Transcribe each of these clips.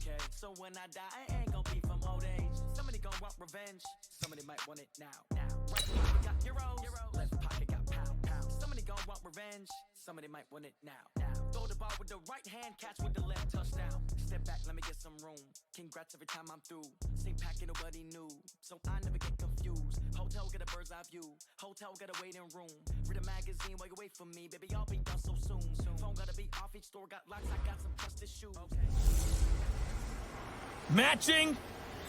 Okay, so when I die, I ain't gonna be from old age. Somebody gonna want revenge. Somebody might want it now. Right pocket got euros. Left pocket got pound. Somebody gonna want revenge. Somebody might want it now. Throw the ball with the right hand, catch with the left, touchdown. Step back, let me get some room. Congrats every time I'm through. Same packet, nobody knew, so I never get confused. Hotel get a bird's eye view. Hotel got a waiting room. Read a magazine while you wait for me, baby. I'll be done so soon. Phone gotta be off, each store got locks. I got some trusted shoes. Okay. Matching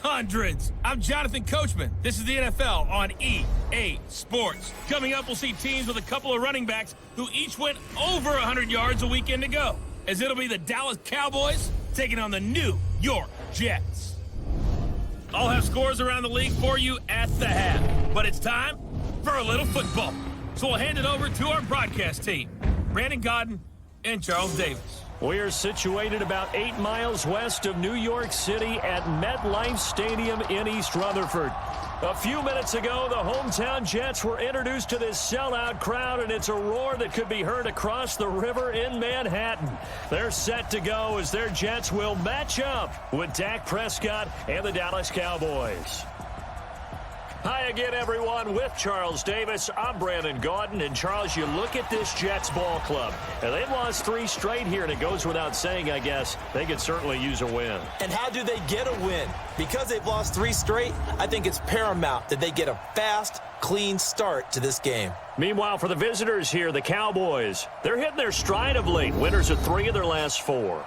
hundreds. I'm Jonathan Coachman. This is the NFL on EA Sports. Coming up, we'll see teams with a couple of running backs who each went over 100 yards a weekend ago, as it'll be the Dallas Cowboys taking on the New York Jets. I'll have scores around the league for you at the half, but it's time for a little football. So we'll hand it over to our broadcast team, Brandon Godden and Charles Davis. We are situated about 8 miles west of New York City at MetLife Stadium in East Rutherford. A few minutes ago, the hometown Jets were introduced to this sellout crowd, and it's a roar that could be heard across the river in Manhattan. They're set to go as their Jets will match up with Dak Prescott and the Dallas Cowboys. Hi again, everyone. With Charles Davis, I'm Brandon Gaudin. And, Charles, you look at this Jets ball club, and they've lost 3 straight here, and it goes without saying, I guess, they could certainly use a win. And how do they get a win? Because they've lost 3 straight, I think it's paramount that they get a fast, clean start to this game. Meanwhile, for the visitors here, the Cowboys, they're hitting their stride of late. Winners of 3 of their last 4.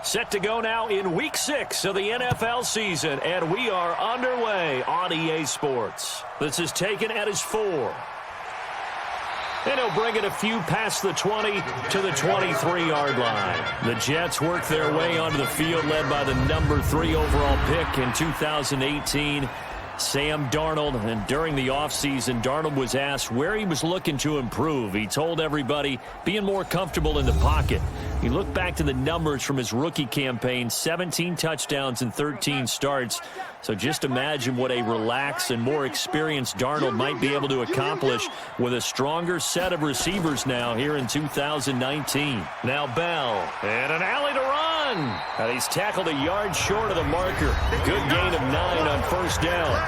Set to go now in Week 6 of the NFL season, and we are underway on EA Sports. This is taken at his 4. And he'll bring it a few past the 20 to the 23-yard line. The Jets work their way onto the field, led by the number 3 overall pick in 2018, Sam Darnold. And during the offseason, Darnold was asked where he was looking to improve. He told everybody being more comfortable in the pocket. He looked back to the numbers from his rookie campaign, 17 touchdowns and 13 starts. So just imagine what a relaxed and more experienced Darnold might be able to accomplish with a stronger set of receivers now here in 2019. Now Bell, and an alley to run. And he's tackled a yard short of the marker. Good gain of 9 on first down.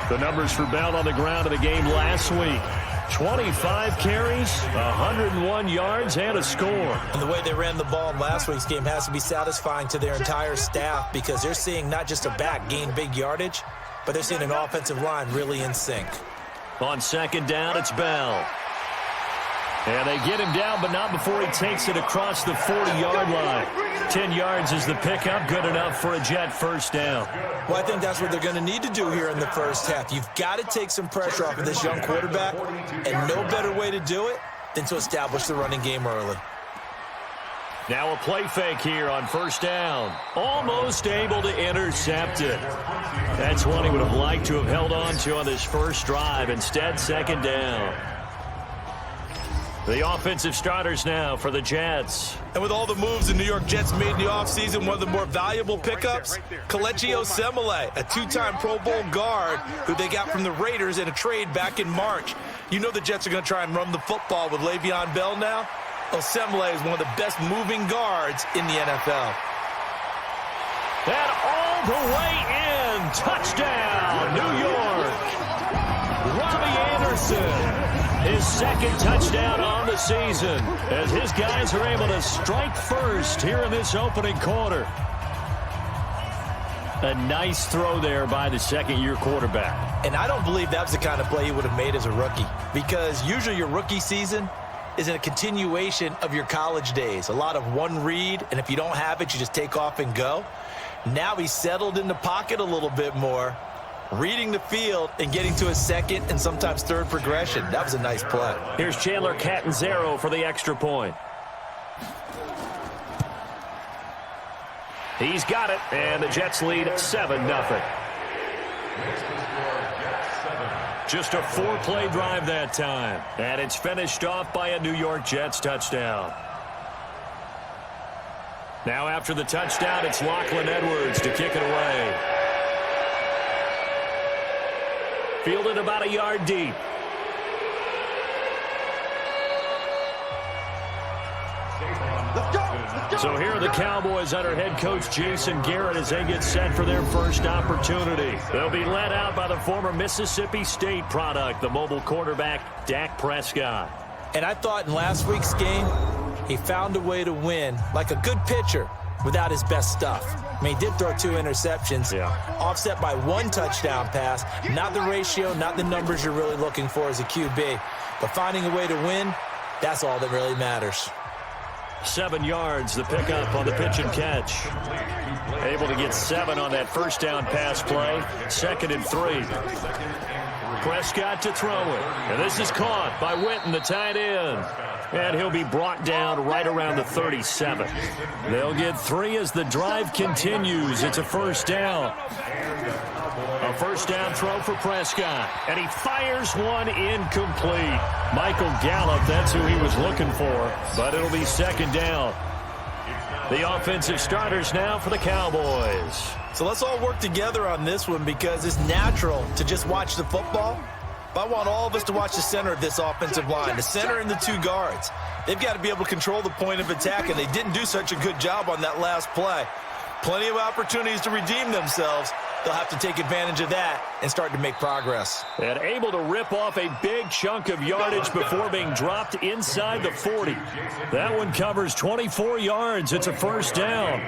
The numbers for Bell on the ground in the game last week. 25 carries, 101 yards, and a score. And the way they ran the ball in last week's game has to be satisfying to their entire staff, because they're seeing not just a back gain big yardage, but they're seeing an offensive line really in sync. On second down, it's Bell. And they get him down, but not before he takes it across the 40-yard line. 10 yards is the pickup, good enough for a Jet first down. Well, I think that's what they're going to need to do here in the first half. You've got to take some pressure off of this young quarterback, and no better way to do it than to establish the running game early. Now a play fake here on first down. Almost able to intercept it. That's one he would have liked to have held on to on this first drive. Instead, second down. The offensive starters now for the Jets. And with all the moves the New York Jets made in the offseason, one of the more valuable pickups, Kelechi Osemele, a 2-time Pro Bowl guard who they got from the Raiders in a trade back in March. You know the Jets are going to try and run the football with Le'Veon Bell now. Osemele is one of the best moving guards in the NFL. And all the way in. Touchdown, New York. Robbie Anderson. His second touchdown on the season as his guys are able to strike first here in this opening quarter. A nice throw there by the second-year quarterback. And I don't believe that was the kind of play he would have made as a rookie, because usually your rookie season is a continuation of your college days. A lot of one read, and if you don't have it, you just take off and go. Now he's settled in the pocket a little bit more. reading the field and getting to a second and sometimes third progression. That was a nice play. Here's Chandler Catanzaro for the extra point. He's got it, and the Jets lead 7-0. Just a 4-play drive that time, and it's finished off by a New York Jets touchdown. Now after the touchdown, it's Lachlan Edwards to kick it away. Fielded about a yard deep. So here are the Cowboys under head coach Jason Garrett as they get set for their first opportunity. They'll be led out by the former Mississippi State product, the mobile quarterback Dak Prescott. And I thought in last week's game, he found a way to win like a good pitcher without his best stuff. I mean, he did throw 2 interceptions, offset by 1 touchdown pass. Not the ratio, not the numbers you're really looking for as a QB. But finding a way to win, that's all that really matters. 7 yards, the pickup on the pitch and catch. Able to get 7 on that first down pass play. 2nd and 3. Prescott to throw it. And this is caught by Witten, the tight end. And he'll be brought down right around the 37. They'll get 3 as the drive continues. It's a first down. A first down throw for Prescott. And he fires one incomplete. Michael Gallup, that's who he was looking for. But it'll be 2nd down. The offensive starters now for the Cowboys. So let's all work together on this one because it's natural to just watch the football. But I want all of us to watch the center of this offensive line, the center and the 2 guards. They've got to be able to control the point of attack, and they didn't do such a good job on that last play. Plenty of opportunities to redeem themselves. They'll have to take advantage of that and start to make progress. And able to rip off a big chunk of yardage before being dropped inside the 40. That one covers 24 yards. It's a first down.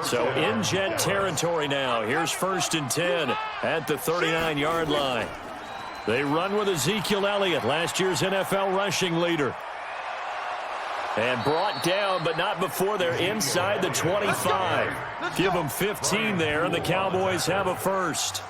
So in Jet territory now. Here's 1st and 10 at the 39-yard line. They run with Ezekiel Elliott, last year's NFL rushing leader. And brought down, but not before they're inside the 25. Give them 15 there, and the Cowboys have a first.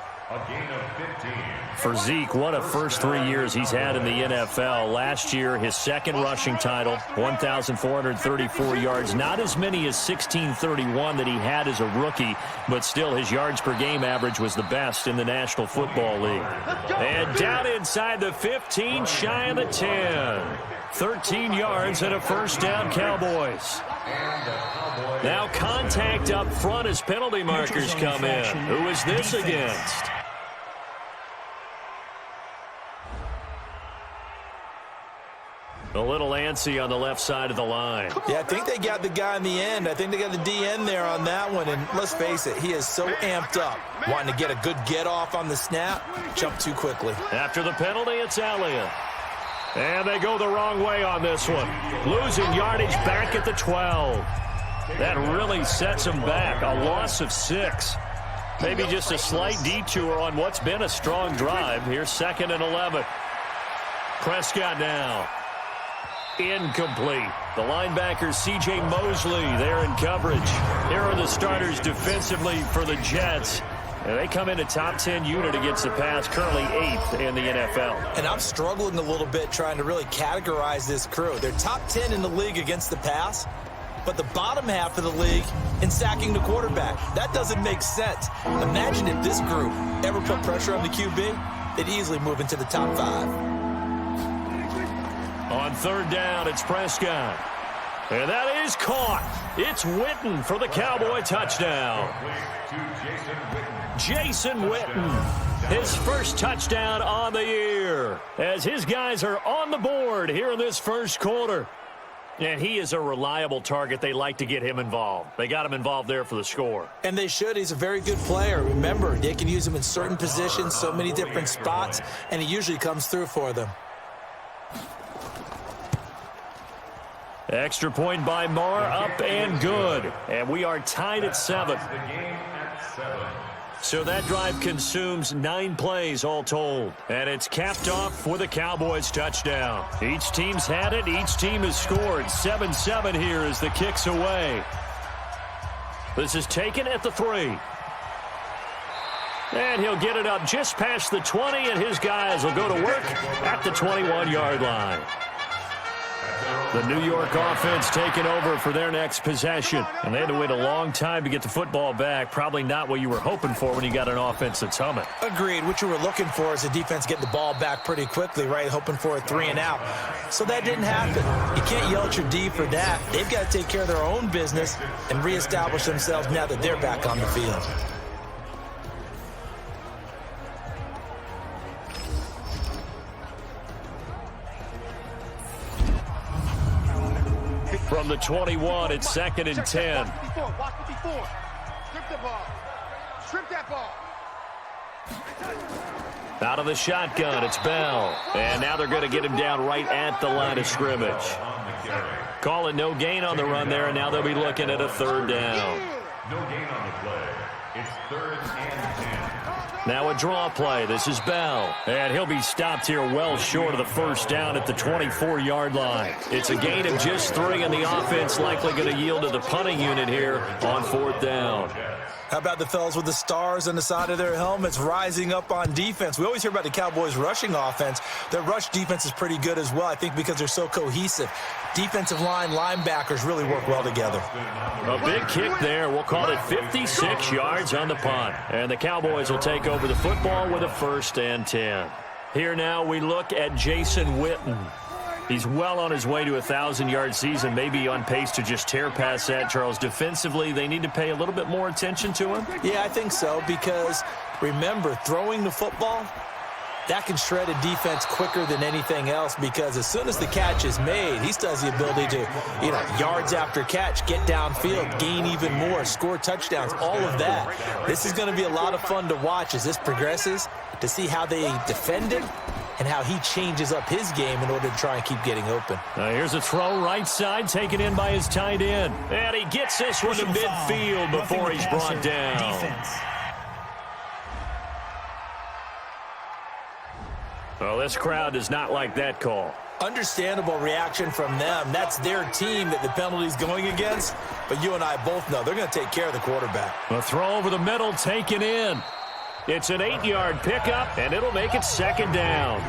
For Zeke, what a first 3 years he's had in the NFL. Last year, his 2nd rushing title, 1,434 yards. Not as many as 1,631 that he had as a rookie, but still his yards per game average was the best in the National Football League. And down inside the 15, shy of the 10. 13 yards and a first down, Cowboys. Now contact up front as penalty markers come in. Who is this against? A little antsy on the left side of the line. Yeah, I think they got the guy in the end. I think they got the DN there on that one. And let's face it, he is so amped up. Wanting to get a good get off on the snap. Jump too quickly. After the penalty, it's Elliott. And they go the wrong way on this one. Losing yardage back at the 12. That really sets them back. A loss of 6. Maybe just a slight detour on what's been a strong drive. Here's 2nd and 11. Prescott now. Incomplete. The linebacker C.J. Mosley there in coverage. Here are the starters defensively for the Jets. And they come into top 10 unit against the pass, currently 8th in the NFL. And I'm struggling a little bit trying to really categorize this crew. They're top 10 in the league against the pass, but the bottom half of the league in sacking the quarterback. That doesn't make sense. Imagine if this group ever put pressure on the QB, they'd easily move into the top 5. On 3rd down, it's Prescott. And that is caught. It's Witten for the Cowboy touchdown. Jason Witten, his first touchdown on the year, as his guys are on the board here in this first quarter. And he is a reliable target. They like to get him involved. They got him involved there for the score. And they should. He's a very good player. Remember, they can use him in certain positions, so many different spots, and he usually comes through for them. Extra point by Marr, up and good. And we are tied at 7. So that drive consumes 9 plays all told. And it's capped off with a Cowboys touchdown. Each team's had it. Each team has scored. 7-7 here as the kick's away. This is taken at the 3. And he'll get it up just past the 20, and his guys will go to work at the 21-yard line. The New York offense taking over for their next possession. And they had to wait a long time to get the football back. Probably not what you were hoping for when you got an offense that's humming. Agreed. What you were looking for is the defense getting the ball back pretty quickly, right? Hoping for a 3 and out. So that didn't happen. You can't yell at your D for that. They've got to take care of their own business and reestablish themselves now that they're back on the field. From the 21, it's 2nd and 10. Watch 54. Strip the ball. Strip that ball. Out of the shotgun, it's Bell. And now they're going to get him down right at the line of scrimmage. Calling no gain on the run there, and now they'll be looking at a 3rd down. No gain on the play. It's 3rd and 10. Now a draw play. This is Bell. And he'll be stopped here well short of the 1st down at the 24-yard line. It's a gain of just 3, and the offense likely going to yield to the punting unit here on 4th down. How about the fellas with the stars on the side of their helmets rising up on defense? We always hear about the Cowboys' rushing offense. Their rush defense is pretty good as well, I think, because they're so cohesive. Defensive line, linebackers really work well together. A big kick there. We'll call it 56 yards on the punt. And the Cowboys will take over the football with a 1st and 10. Here now we look at Jason Witten. He's well on his way to a 1,000-yard season, maybe on pace to just tear past that. Charles, defensively, they need to pay a little bit more attention to him? Yeah, I think so, because remember, throwing the football, that can shred a defense quicker than anything else, because as soon as the catch is made, he still has the ability to, yards after catch, get downfield, gain even more, score touchdowns, all of that. This is going to be a lot of fun to watch as this progresses, to see how they defend him and how he changes up his game in order to try and keep getting open. Here's a throw right side, taken in by his tight end. And he gets this one to midfield before he's brought down. Defense. Well, this crowd does not like that call. Understandable reaction from them. That's their team that the penalty's going against. But you and I both know they're going to take care of the quarterback. A throw over the middle, taken in. It's an 8-yard pickup, and it'll make it 2nd down.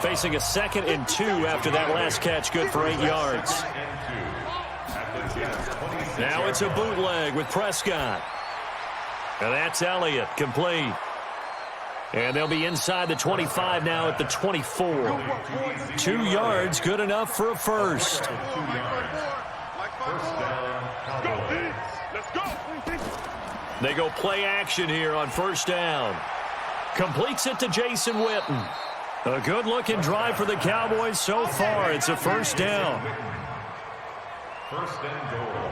Facing a 2nd and 2 after that last catch, good for 8 yards. Now it's a bootleg with Prescott. And that's Elliott, complete. And they'll be inside the 25 now at the 24. 2 yards, good enough for a 1st. They go play action here on 1st down. Completes it to Jason Witten. A good-looking drive for the Cowboys so far. It's a 1st down. 1st and goal.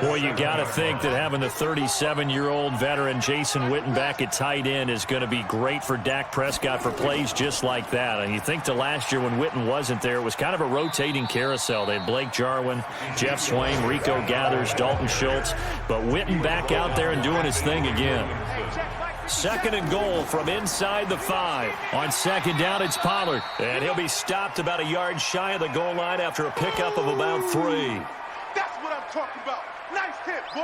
Boy, you got to think that having the 37-year-old veteran Jason Witten back at tight end is going to be great for Dak Prescott for plays just like that. And you think to last year when Witten wasn't there, it was kind of a rotating carousel. They had Blake Jarwin, Jeff Swain, Rico Gathers, Dalton Schultz. But Witten back out there and doing his thing again. 2nd and goal from inside the 5. On 2nd down, it's Pollard. And he'll be stopped about a yard shy of the goal line after a pickup of about 3. That's what I'm talking about. Nice hit, boy.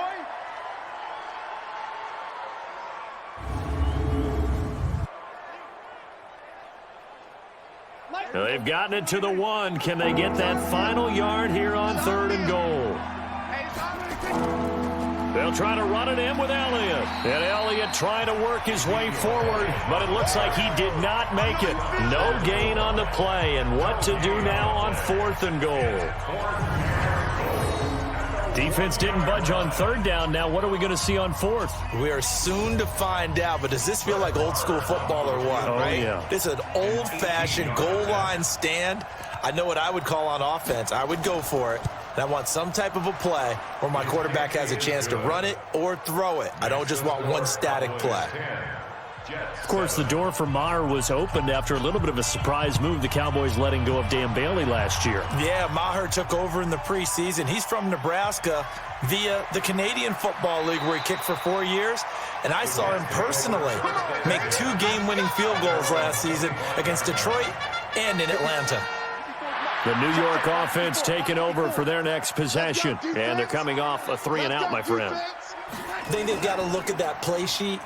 They've gotten it to the 1. Can they get that final yard here on 3rd and goal? They'll try to run it in with Elliott. And Elliott trying to work his way forward, but it looks like he did not make it. No gain on the play. And what to do now on 4th and goal? Defense didn't budge on 3rd down. Now what are we going to see on 4th? We are soon to find out, but does this feel like old school football or what, right? Yeah. This is an old-fashioned goal line stand. I know what I would call on offense. I would go for it. And I want some type of a play where my quarterback has a chance to run it or throw it. I don't just want one static play. Of course, the door for Maher was opened after a little bit of a surprise move, the Cowboys letting go of Dan Bailey last year. Yeah, Maher took over in the preseason. He's from Nebraska via the Canadian Football League where he kicked for 4 years. And I saw him personally make 2 game-winning field goals last season against Detroit and in Atlanta. The New York offense taking over for their next possession. And they're coming off a 3-and-out, my friend. I think they've got to look at that play sheet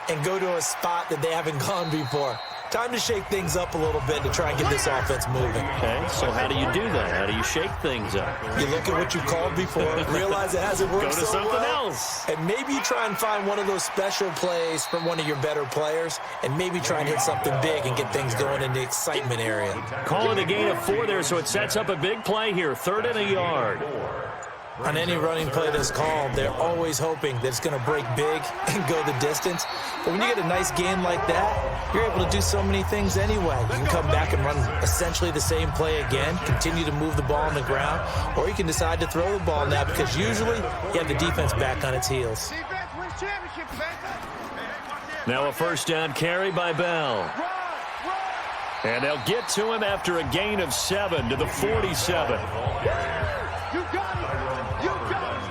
and go to a spot that they haven't gone before. Time to shake things up a little bit to try and get this offense moving. Okay, so how do you do that? How do you shake things up? You look at what you called before, realize it hasn't worked Go to so something well, else. and maybe you try and find one of those special plays from one of your better players, and maybe try and hit something big and get things going in the excitement area. Call it a gain of 4 there, so it sets up a big play here. 3rd and a yard. On any running play that's called, they're always hoping that it's going to break big and go the distance. But when you get a nice gain like that, you're able to do so many things anyway. You can come back and run essentially the same play again, continue to move the ball on the ground, or you can decide to throw the ball now because usually you have the defense back on its heels. Now a 1st down carry by Bell. And they'll get to him after a gain of 7 to the 47. You got it. You got it.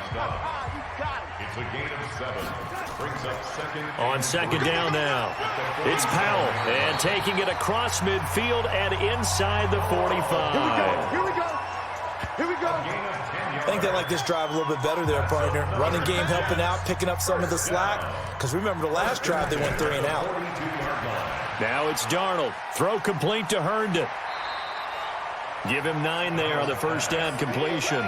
You got it. It's a gain of 7. Brings up 2nd. On 2nd down now, it's Powell. And taking it across midfield and inside the 45. Here we go. Here we go. I think they like this drive a little bit better there, partner. Running game helping out, picking up some of the slack. Because remember the last drive, they went 3 and out. Now it's Darnold. Throw complete to Herndon. Give him 9 there on the 1st down completion.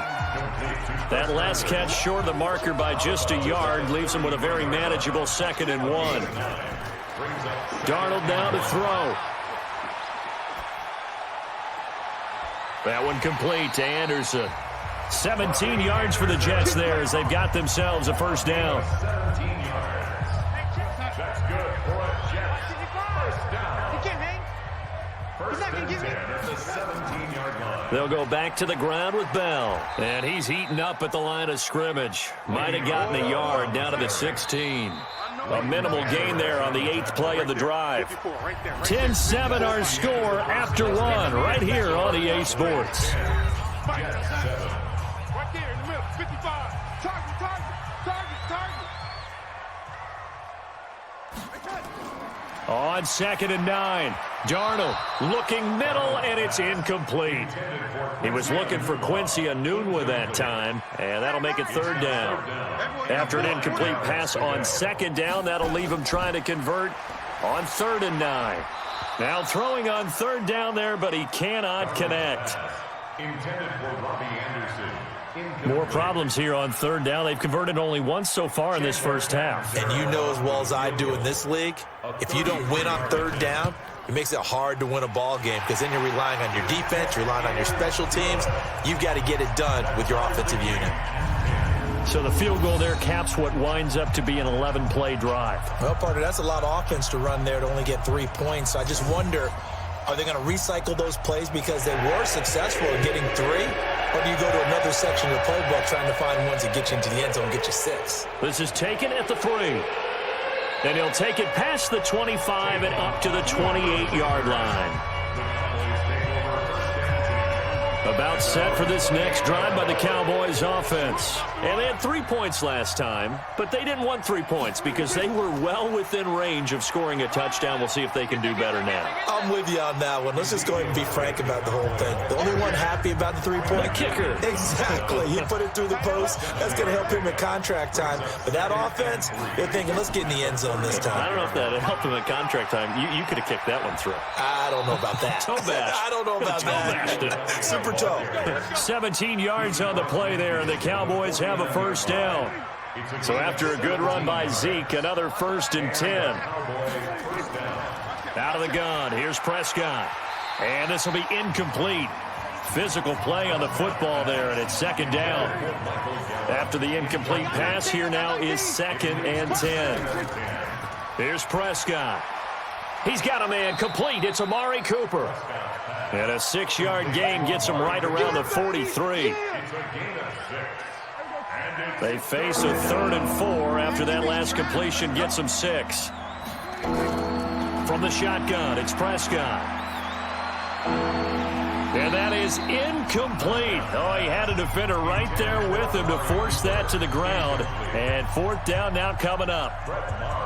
That last catch short of the marker by just a yard leaves him with a very manageable 2nd and 1. Darnold now to throw. That one complete to Anderson. 17 yards for the Jets there as they've got themselves a 1st down. 17 yards. That's good for a Jets. 1st down. He can't hang. He's not going to give it. At the 17-yard line. They'll go back to the ground with Bell. And he's heating up at the line of scrimmage. Might have gotten a yard down to the 16. A minimal gain there on the 8th play of the drive. 10-7 our score after 1 right here on EA Sports. Right there in the middle. 55. Target. On 2nd and 9, Darnold looking middle, and it's incomplete. He was looking for Quincy Enunwa that time, and that'll make it 3rd down. After an incomplete pass on 2nd down, that'll leave him trying to convert on 3rd and 9. Now throwing on 3rd down there, but he cannot connect. Intended for Robbie Anderson. More problems here on 3rd down. They've converted only once so far in this 1st half. And you know as well as I do in this league, if you don't win on 3rd down, it makes it hard to win a ball game because then you're relying on your defense, you're relying on your special teams. You've got to get it done with your offensive unit. So the field goal there caps what winds up to be an 11-play drive. Well, partner, that's a lot of offense to run there to only get 3 points. I just wonder, are they going to recycle those plays because they were successful in getting 3? Or do you go to another section of the playbook trying to find ones that get you into the end zone and get you 6? This is taken at the 3. And he'll take it past the 25 and up to the 28-yard line. About set for this next drive by the Cowboys offense. And they had 3 points last time, but they didn't want 3 points because they were well within range of scoring a touchdown. We'll see if they can do better now. I'm with you on that one. Let's just go ahead and be frank about the whole thing. The only one happy about the 3-point? The kicker. Exactly. He put it through the post. That's going to help him at contract time. But that offense, they're thinking, let's get in the end zone this time. I don't know if that helped him at contract time. You could have kicked that one through. I don't know about that. Toe bash. I don't know about that. Super toe. 17 yards on the play there, and the Cowboys have a 1st down. So after a good run by Zeke, another 1st and 10. Out of the gun, here's Prescott. And this will be incomplete. Physical play on the football there, and it's 2nd down. After the incomplete pass, here now is 2nd and 10. Here's Prescott. He's got a man complete. It's Amari Cooper. And a 6-yard gain gets him right around the 43. They face a 3rd and 4 after that last completion gets them 6. From the shotgun, it's Prescott. And that is incomplete. Oh, he had a defender right there with him to force that to the ground. And 4th down now coming up.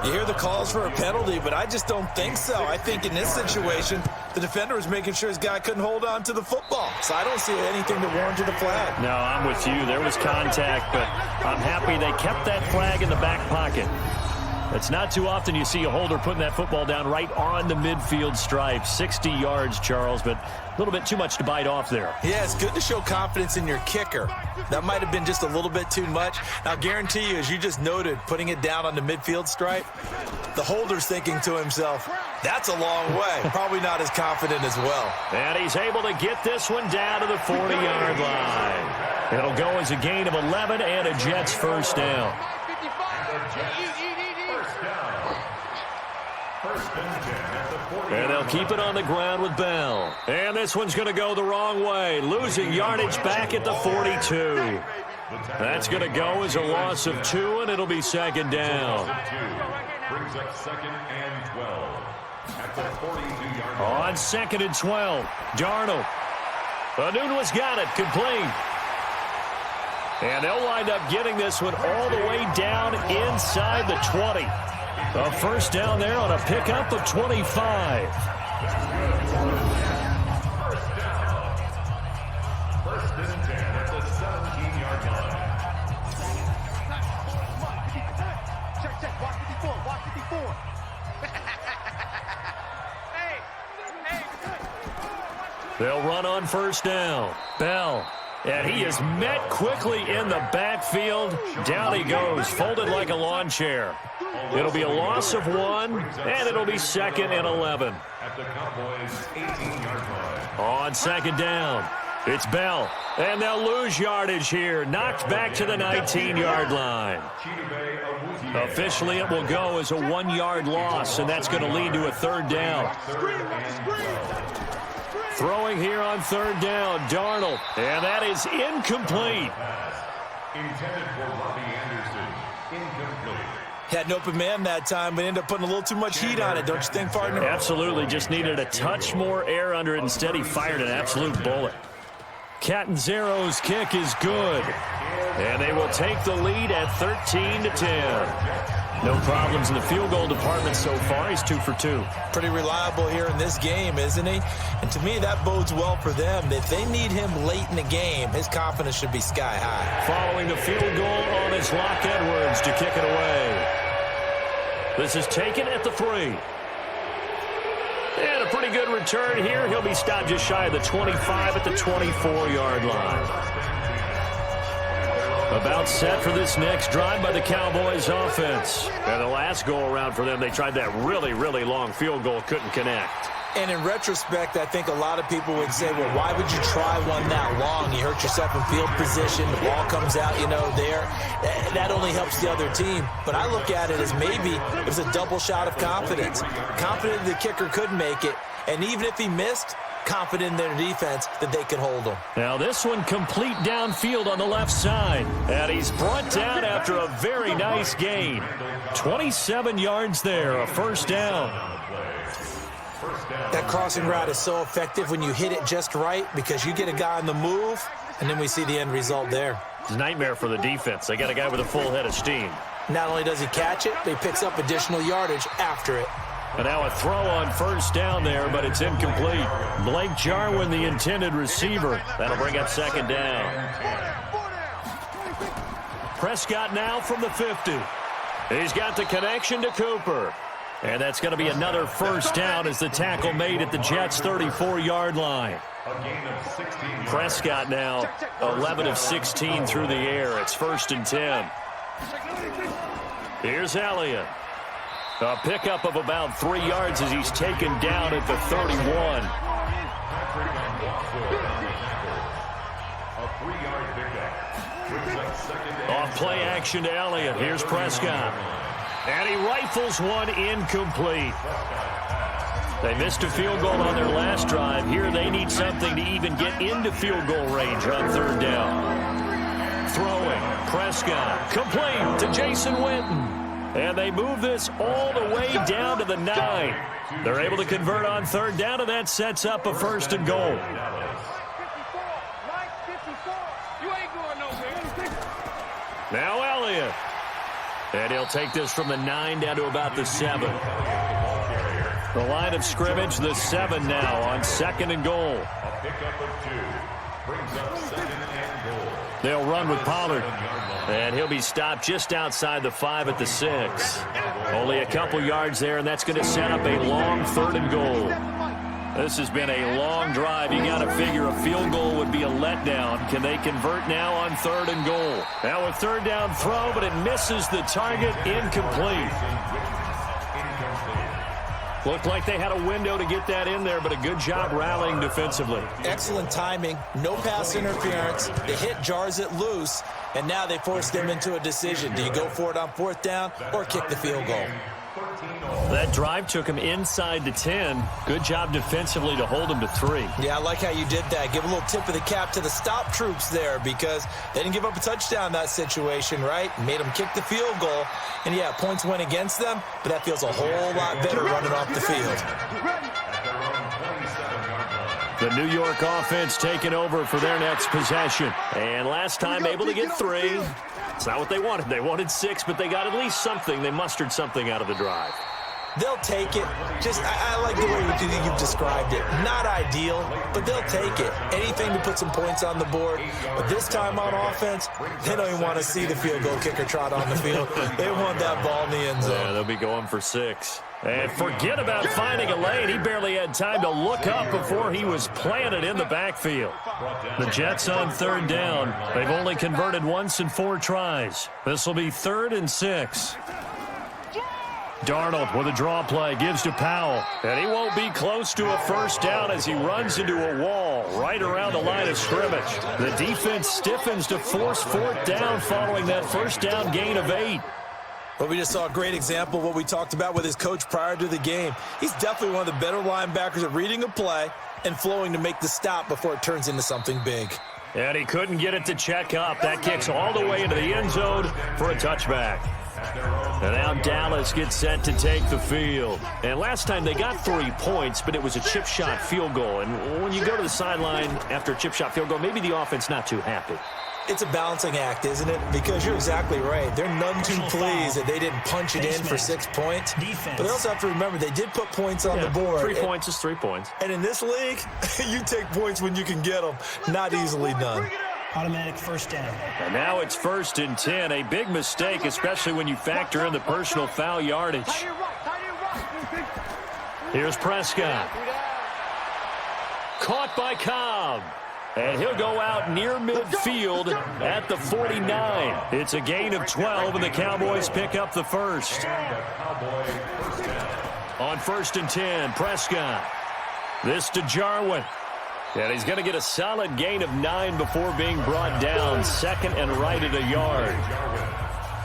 You hear the calls for a penalty, but I just don't think so. I think in this situation, the defender was making sure his guy couldn't hold on to the football. So I don't see anything that warranted a flag. No, I'm with you. There was contact, but I'm happy they kept that flag in the back pocket. It's not too often you see a holder putting that football down right on the midfield stripe. 60 yards, Charles, but a little bit too much to bite off there. Yeah, it's good to show confidence in your kicker. That might have been just a little bit too much. I'll guarantee you, as you just noted, putting it down on the midfield stripe, the holder's thinking to himself, that's a long way. Probably not as confident as well. And he's able to get this one down to the 40-yard line. It'll go as a gain of 11 and a Jets first down. And they'll keep it on the ground with Bell. And this one's going to go the wrong way. Losing yardage back at the 42. That's going to go as a loss of 2, and it'll be second down. Brings up 2nd and 12. At the 42-yard line. On 2nd and 12, Darnold. Anunwa's got it, complete. And they'll wind up getting this one all the way down inside the 20. A first down there on a pickup of 25. First down. 1st and 10 at the 17-yard line. Check. Watch 54. Watch 54. They'll run on first down. Bell. And he is met quickly in the backfield. Down he goes, folded like a lawn chair. It'll be a loss of 1, and it'll be 2nd and 11. At the Cowboys' 18-yard line. On 2nd down, it's Bell. And they'll lose yardage here. Knocked back to the 19-yard line. Officially, it will go as a 1-yard loss, and that's going to lead to a 3rd down. Throwing here on 3rd down, Darnold. And that is incomplete. Intended for Robbie Anderson. Incomplete. Had an open man that time, but ended up putting a little too much heat on it, don't you think, partner? Absolutely. Just needed a touch more air under it. Instead, he fired an absolute bullet. Catanzaro's kick is good. And they will take the lead at 13-10. No problems in the field goal department so far. He's 2 for 2. Pretty reliable here in this game, isn't he? And to me, that bodes well for them. If they need him late in the game, his confidence should be sky high. Following the field goal on is Locke Edwards to kick it away. This is taken at the 3. And a pretty good return here. He'll be stopped just shy of the 25 at the 24-yard line. About set for this next drive by the Cowboys offense. And the last go-around for them, they tried that really, really long field goal, couldn't connect. And in retrospect, I think a lot of people would say, well, why would you try one that long? You hurt yourself in field position. The ball comes out, there. That only helps the other team. But I look at it as maybe it was a double shot of confidence. Confident the kicker could make it. And even if he missed, confident in their defense that they could hold him. Now this one complete downfield on the left side. And he's brought down after a very nice gain. 27 yards there, a first down. That crossing route is so effective when you hit it just right because you get a guy on the move, and then we see the end result there. It's a nightmare for the defense. They got a guy with a full head of steam. Not only does he catch it, but he picks up additional yardage after it. And now a throw on first down there, but it's incomplete. Blake Jarwin, the intended receiver. That'll bring up second down. Prescott now from the 50. He's got the connection to Cooper. And that's going to be another first down as the tackle made at the Jets' 34-yard line. Prescott now 11 of 16 through the air. It's 1st and 10. Here's Elliott. A pickup of about 3 yards as he's taken down at the 31. Off play action to Elliott. Here's Prescott. And he rifles one incomplete. They missed a field goal on their last drive. Here they need something to even get into field goal range on 3rd down. Throwing. Prescott. Complete to Jason Witten. And they move this all the way down to the 9. They're able to convert on 3rd down, and that sets up a 1st and goal. Now Elliott. And he'll take this from the 9 down to about the 7. The line of scrimmage, the 7 now on 2nd and goal. A pickup of 2. brings up 2nd and goal. They'll run with Pollard. And he'll be stopped just outside the 5 at the 6. Only a couple yards there, and that's going to set up a long 3rd and goal. This has been a long drive. You got to figure a field goal would be a letdown. Can they convert now on 3rd and goal? Now a 3rd down throw, but it misses the target. Incomplete. Looked like they had a window to get that in there, but a good job rallying defensively. Excellent timing, no pass interference. The hit jars it loose, and now they force them into a decision. Do you go for it on 4th down or kick the field goal? That drive took him inside the 10. Good job defensively to hold him to 3. Yeah, I like how you did that. Give a little tip of the cap to the stop troops there because they didn't give up a touchdown in that situation, right? Made them kick the field goal. And, yeah, points went against them, but that feels a whole lot better running off the field. The New York offense taking over for their next possession. And last time able to get 3. It's not what they wanted. They wanted 6, but they got at least something. They mustered something out of the drive. They'll take it. I like the way you've described it. Not ideal, but they'll take it. Anything to put some points on the board. But this time on offense, they don't even want to see the field goal kicker trot on the field. They want that ball in the end zone. Yeah, they'll be going for 6. And forget about finding a lane. He barely had time to look up before he was planted in the backfield. The Jets on 3rd down. They've only converted once in 4 tries. This will be 3rd and 6. Darnold with a draw play, gives to Powell. And he won't be close to a 1st down as he runs into a wall right around the line of scrimmage. The defense stiffens to force 4th down following that 1st down gain of 8. Well, we just saw a great example of what we talked about with his coach prior to the game. He's definitely one of the better linebackers at reading a play and flowing to make the stop before it turns into something big. And he couldn't get it to check up. That kicks all the way into the end zone for a touchback. And now Dallas gets set to take the field. And last time they got 3 points, but it was a chip shot field goal. And when you go to the sideline after a chip shot field goal, maybe the offense not too happy. It's a balancing act, isn't it? Because you're exactly right. They're none too pleased that they didn't punch it in for 6 points. But they also have to remember they did put points on the board. 3 points is 3 points. And in this league, you take points when you can get them. Not easily done. Automatic 1st down. And now it's 1st and 10. A big mistake, especially when you factor in the personal foul yardage. Here's Prescott. Caught by Cobb. And he'll go out near midfield at the 49. It's a gain of 12, and the Cowboys pick up the 1st. On 1st and 10, Prescott. This to Jarwin. And he's going to get a solid gain of 9 before being brought down. 2nd and right at a yard.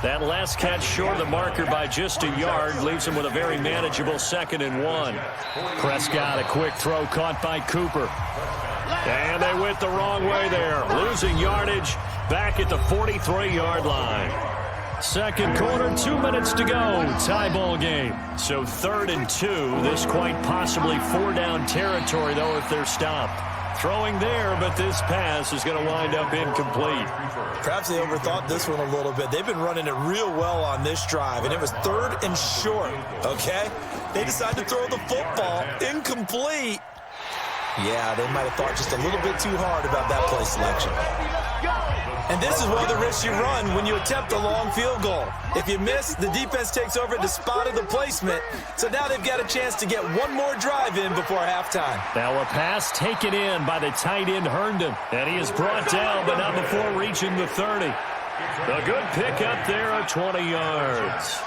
That last catch short of the marker by just a yard leaves him with a very manageable 2nd and 1. Prescott, a quick throw caught by Cooper. And they went the wrong way there. Losing yardage back at the 43-yard line. 2nd quarter, 2 minutes to go. Tie ball game. So 3rd and 2. This quite possibly 4-down territory, though, if they're stopped. Throwing there, but this pass is going to wind up incomplete. Perhaps they overthought this one a little bit. They've been running it real well on this drive, and it was 3rd and short, okay? They decided to throw the football incomplete. Yeah, they might have thought just a little bit too hard about that play selection. And this is one of the risks you run when you attempt a long field goal. If you miss, the defense takes over at the spot of the placement. So now they've got a chance to get one more drive in before halftime. Now a pass taken in by the tight end Herndon. And he is brought down, but not before reaching the 30. A good pickup there of 20 yards.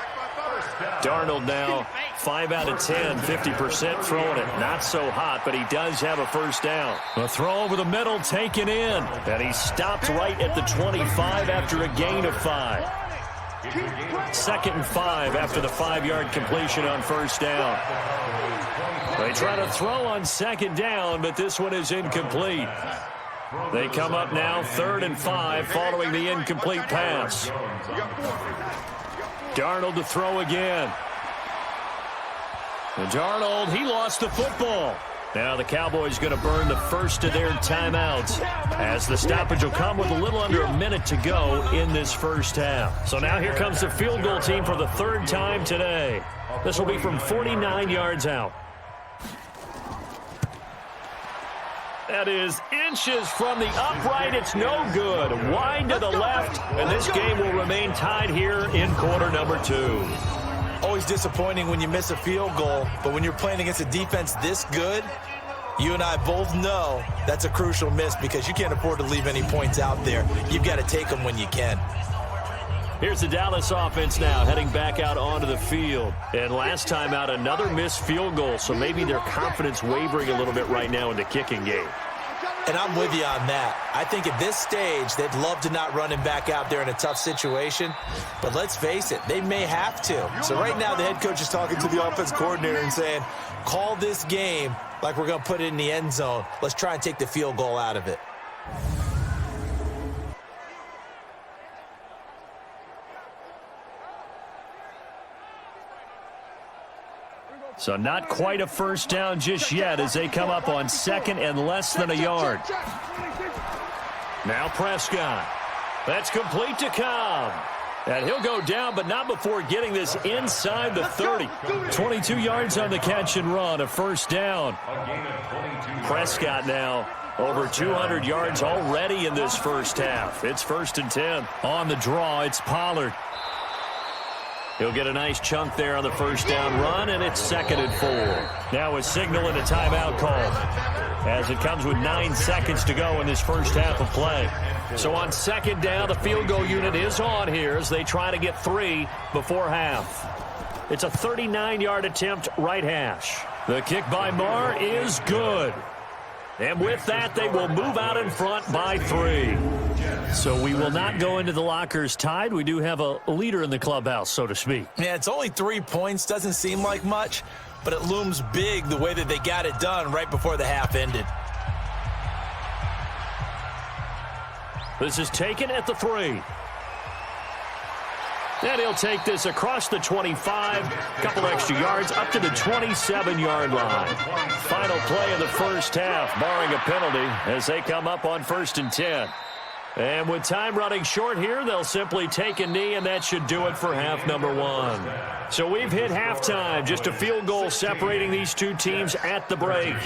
Darnold now 5 out of 10, 50% throwing it. Not so hot, but he does have a 1st down. A throw over the middle taken in. And he stopped right at the 25 after a gain of 5. 2nd and 5 after the 5-yard completion on 1st down. They try to throw on 2nd down, but this one is incomplete. They come up now 3rd and 5 following the incomplete pass. Darnold to throw again. And Darnold, he lost the football. Now the Cowboys going to burn the first of their timeouts as the stoppage will come with a little under a minute to go in this first half. So now here comes the field goal team for the 3rd time today. This will be from 49 yards out. That is inches from the upright. It's no good. Wide to the left, and this game will remain tied here in quarter number 2. Always disappointing when you miss a field goal, but when you're playing against a defense this good, you and I both know that's a crucial miss because you can't afford to leave any points out there. You've got to take them when you can. Here's the Dallas offense now heading back out onto the field. And last time out, another missed field goal, so maybe their confidence wavering a little bit right now in the kicking game. And I'm with you on that. I think at this stage, they'd love to not run him back out there in a tough situation. But let's face it, they may have to. So right now, the head coach is talking to the offense coordinator and saying, call this game like we're going to put it in the end zone. Let's try and take the field goal out of it. So not quite a first down just yet as they come up on second and less than a yard. Now Prescott. That's complete to Cobb. And he'll go down, but not before getting this inside the 30. 22 yards on the catch and run, a first down. Prescott now over 200 yards already in this first half. It's 1st and 10. On the draw, it's Pollard. He'll get a nice chunk there on the first down run, and it's 2nd and 4. Now a signal and a timeout call as it comes with 9 seconds to go in this first half of play. So on 2nd down, the field goal unit is on here as they try to get 3 before half. It's a 39-yard attempt right hash. The kick by Marr is good. And with that, they will move out in front by 3. So we will not go into the lockers tied. We do have a leader in the clubhouse, so to speak. Yeah, it's only 3 points. Doesn't seem like much, but it looms big the way that they got it done right before the half ended. This is taken at the 3. And he'll take this across the 25, couple extra yards, up to the 27-yard line. Final play of the first half, barring a penalty, as they come up on 1st and 10. And with time running short here, they'll simply take a knee, and that should do it for half number 1. So we've hit halftime, just a field goal separating these two teams at the break.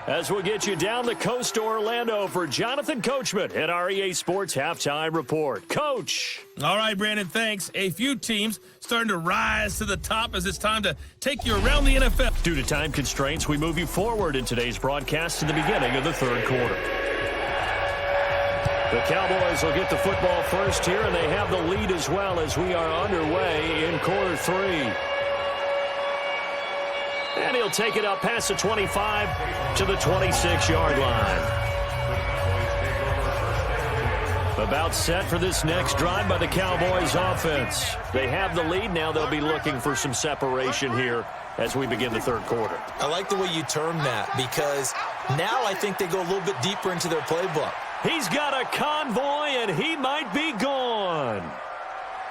As we'll get you down the coast to Orlando for Jonathan Coachman at our EA Sports Halftime Report. Coach. All right, Brandon, thanks. A few teams starting to rise to the top as it's time to take you around the NFL. Due to time constraints, we move you forward in today's broadcast to the beginning of the 3rd quarter. The Cowboys will get the football first here, and they have the lead as well as we are underway in quarter 3. And he'll take it up past the 25 to the 26-yard line. About set for this next drive by the Cowboys offense. They have the lead. Now they'll be looking for some separation here as we begin the 3rd quarter. I like the way you term that because now I think they go a little bit deeper into their playbook. He's got a convoy, and he might be gone.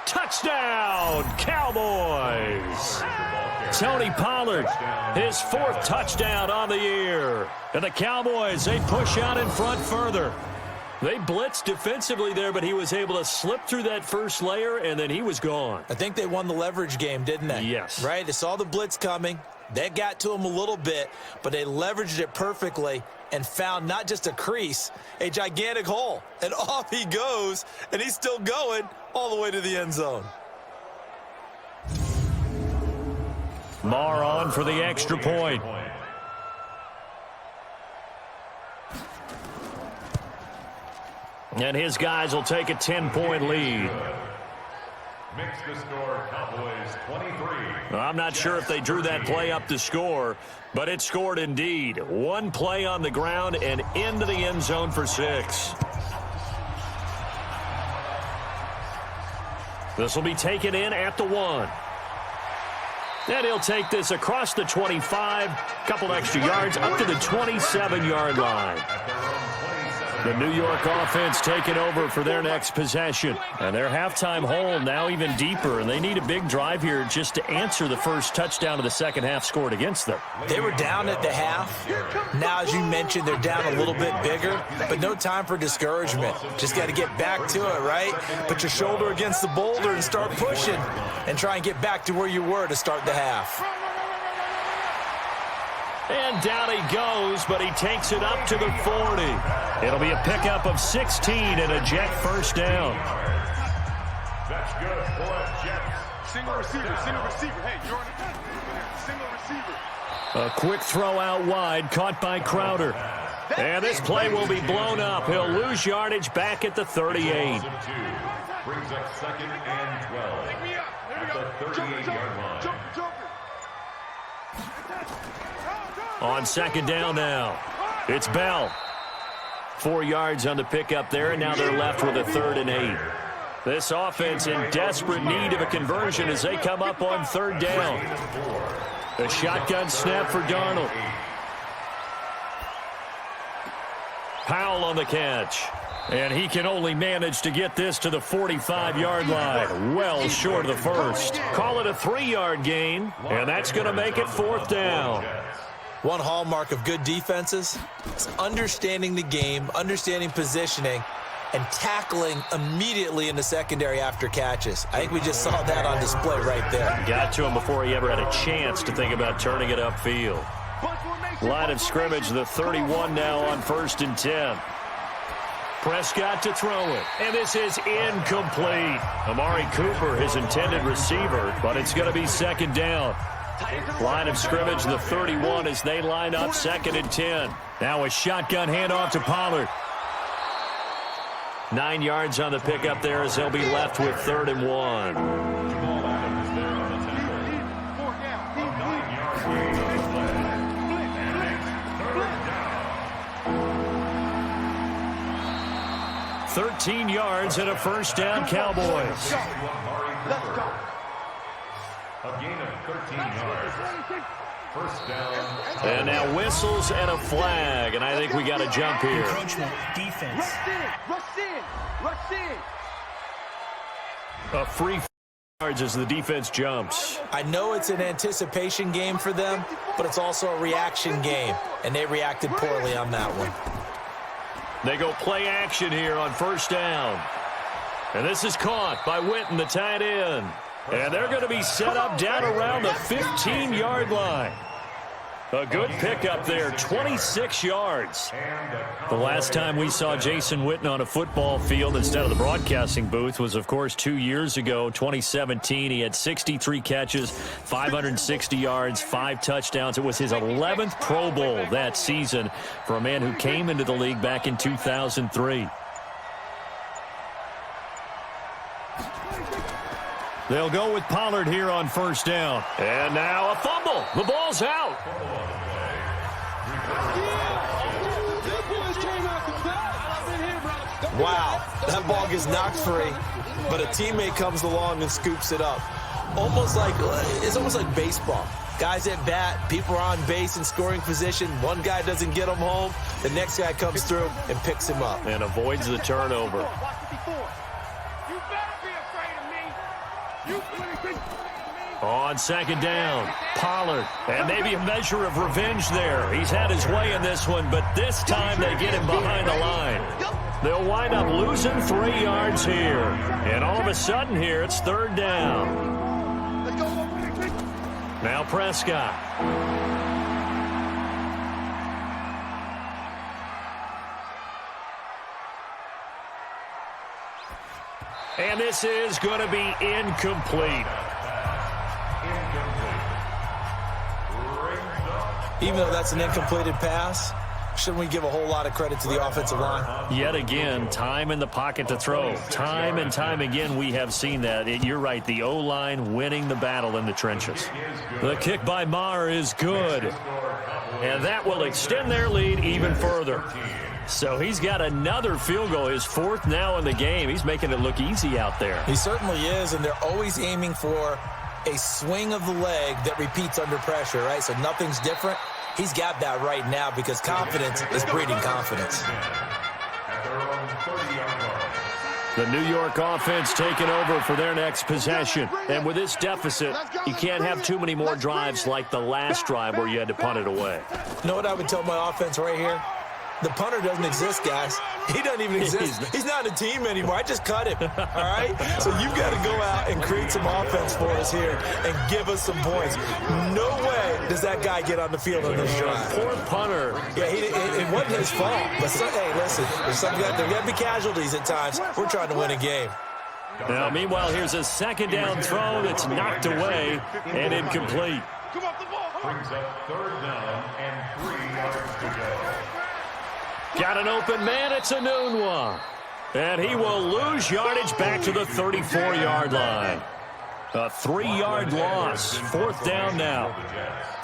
Touchdown, Cowboys. Tony Pollard, his 4th touchdown on the year. And the Cowboys, they push out in front further. They blitzed defensively there, but he was able to slip through that first layer, and then he was gone. I think they won the leverage game, didn't they? Yes. Right? They saw the blitz coming. That got to him a little bit, but they leveraged it perfectly and found not just a crease, a gigantic hole. And off he goes, and he's still going all the way to the end zone. Marr on for the extra point. And his guys will take a 10-point lead. Makes the score Cowboys 23. I'm not sure if they drew that play up to score, but it scored indeed. 1 play on the ground and into the end zone for 6. This will be taken in at the 1. And he'll take this across the 25, couple extra yards, up to the 27-yard line. The New York offense taking over for their next possession. And their halftime hole now even deeper, and they need a big drive here just to answer the first touchdown of the second half scored against them. They were down at the half. Now, as you mentioned, they're down a little bit bigger, but no time for discouragement. Just got to get back to it, right? Put your shoulder against the boulder and start pushing and try and get back to where you were to start the half. And down he goes, but he takes it up to the 40. It'll be a pickup of 16 and a Jet first down. That's good for a Jets. Single receiver. Hey, you're on the single receiver. A quick throw out wide, caught by Crowder. And this play will be blown up. He'll lose yardage back at the 38. Brings up 2nd and 12 at the 38-yard line. On 2nd down now, it's Bell. 4 yards on the pickup there, and now they're left with a 3rd and 8. This offense in desperate need of a conversion as they come up on 3rd down. A shotgun snap for Darnold. Powell on the catch. And he can only manage to get this to the 45-yard line. Well short of the first. Call it a 3-yard gain, and that's going to make it 4th down. One hallmark of good defenses is understanding the game, understanding positioning, and tackling immediately in the secondary after catches. I think we just saw that on display right there. Got to him before he ever had a chance to think about turning it upfield. Line of scrimmage, the 31 now on 1st and 10. Prescott to throw it, and this is incomplete. Amari Cooper, his intended receiver, but it's going to be 2nd down. Line of scrimmage, the 31 as they line up 2nd and 10. Now a shotgun handoff to Pollard. 9 yards on the pickup there as they'll be left with 3rd and 1. Jamal Adams there on the tackle. A 9-yard gain on the play. And it's 3rd down. 13 yards and a first down, Cowboys. Let's go. A gain of 13 yards. First down. And now whistles and a flag, and I think we got a jump here. Encroachment, defense. Rush in. A free yards as the defense jumps. I know it's an anticipation game for them, but it's also a reaction game, and they reacted poorly on that one. They go play action here on 1st down. And this is caught by Witten, the tight end. And they're going to be set up down around the 15-yard line. A good pickup there, 26 yards. The last time we saw Jason Witten on a football field instead of the broadcasting booth was, of course, 2 years ago, 2017. He had 63 catches, 560 yards, 5 touchdowns. It was his 11th Pro Bowl that season for a man who came into the league back in 2003. They'll go with Pollard here on 1st down. And now a fumble. The ball's out. Wow, that ball gets knocked free, but a teammate comes along and scoops it up. It's almost like baseball. Guys at bat, people are on base in scoring position. One guy doesn't get him home. The next guy comes through and picks him up. And avoids the turnover. On 2nd down, Pollard, and maybe a measure of revenge there. He's had his way in this one, but this time they get him behind the line. They'll wind up losing 3 yards here. And all of a sudden here, it's 3rd down. Now Prescott. And this is going to be incomplete. Even though that's an incompleted pass, shouldn't we give a whole lot of credit to the offensive line? Yet again, time in the pocket to throw. Time and time again, we have seen that. You're right, the O-line winning the battle in the trenches. The kick by Maher is good. And that will extend their lead even further. So he's got another field goal, his 4th now in the game. He's making it look easy out there. He certainly is, and they're always aiming for a swing of the leg that repeats under pressure, right? So nothing's different. He's got that right now because confidence is breeding confidence. The New York offense taking over for their next possession. And with this deficit, you can't have too many more drives like the last drive where you had to punt it away. You know what I would tell my offense right here? The punter doesn't exist, guys. He doesn't even exist. He's not in a team anymore. I just cut him, all right? So you've got to go out and create some offense for us here and give us some points. No way does that guy get on the field on this drive. Poor punter. Yeah, it wasn't his fault. But, hey, listen, there got to be casualties at times. We're trying to win a game. Now, meanwhile, here's a second down throw that's knocked away and incomplete. Brings up 3rd down and 3 yards to go. Got an open man. It's a noon one. And he will lose yardage back to the 34-yard line. A 3-yard loss. 4th down now.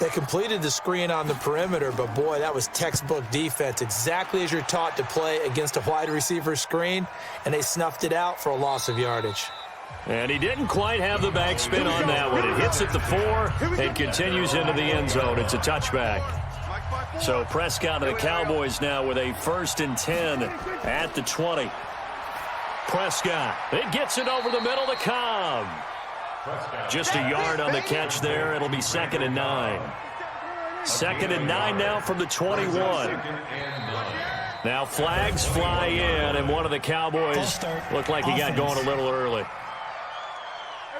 They completed the screen on the perimeter, but, boy, that was textbook defense, exactly as you're taught to play against a wide receiver screen, and they snuffed it out for a loss of yardage. And he didn't quite have the backspin on that one. It hits at the 4 and continues into the end zone. It's a touchback. So Prescott of the Cowboys now with a 1st and 10 at the 20. Prescott, it gets it over the middle to Cobb. Just a yard on the catch there. It'll be 2nd and 9. 2nd and 9 now from the 21. Now flags fly in, and one of the Cowboys looked like he got going a little early.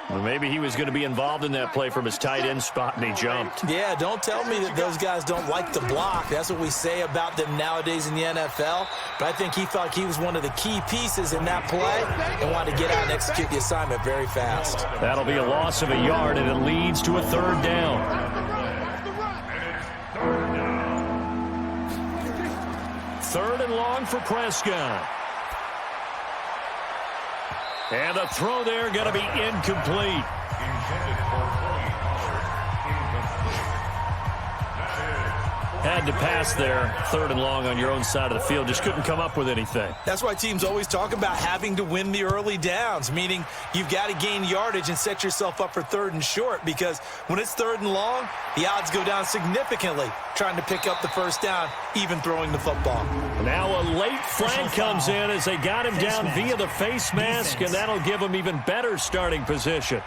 Well, maybe he was going to be involved in that play from his tight end spot, and he jumped. Yeah, don't tell me that those guys don't like to block. That's what we say about them nowadays in the NFL. But I think he felt he was one of the key pieces in that play and wanted to get out and execute the assignment very fast. That'll be a loss of a yard, and it leads to a 3rd down. 3rd and long for Prescott. And the throw there going to be incomplete. Had to pass there, 3rd and long on your own side of the field. Just couldn't come up with anything. That's why teams always talk about having to win the early downs, meaning you've got to gain yardage and set yourself up for 3rd and short, because when it's 3rd and long, the odds go down significantly trying to pick up the 1st down, even throwing the football. Now a late flag comes in as they got him down via the face mask, and that'll give him even better starting position.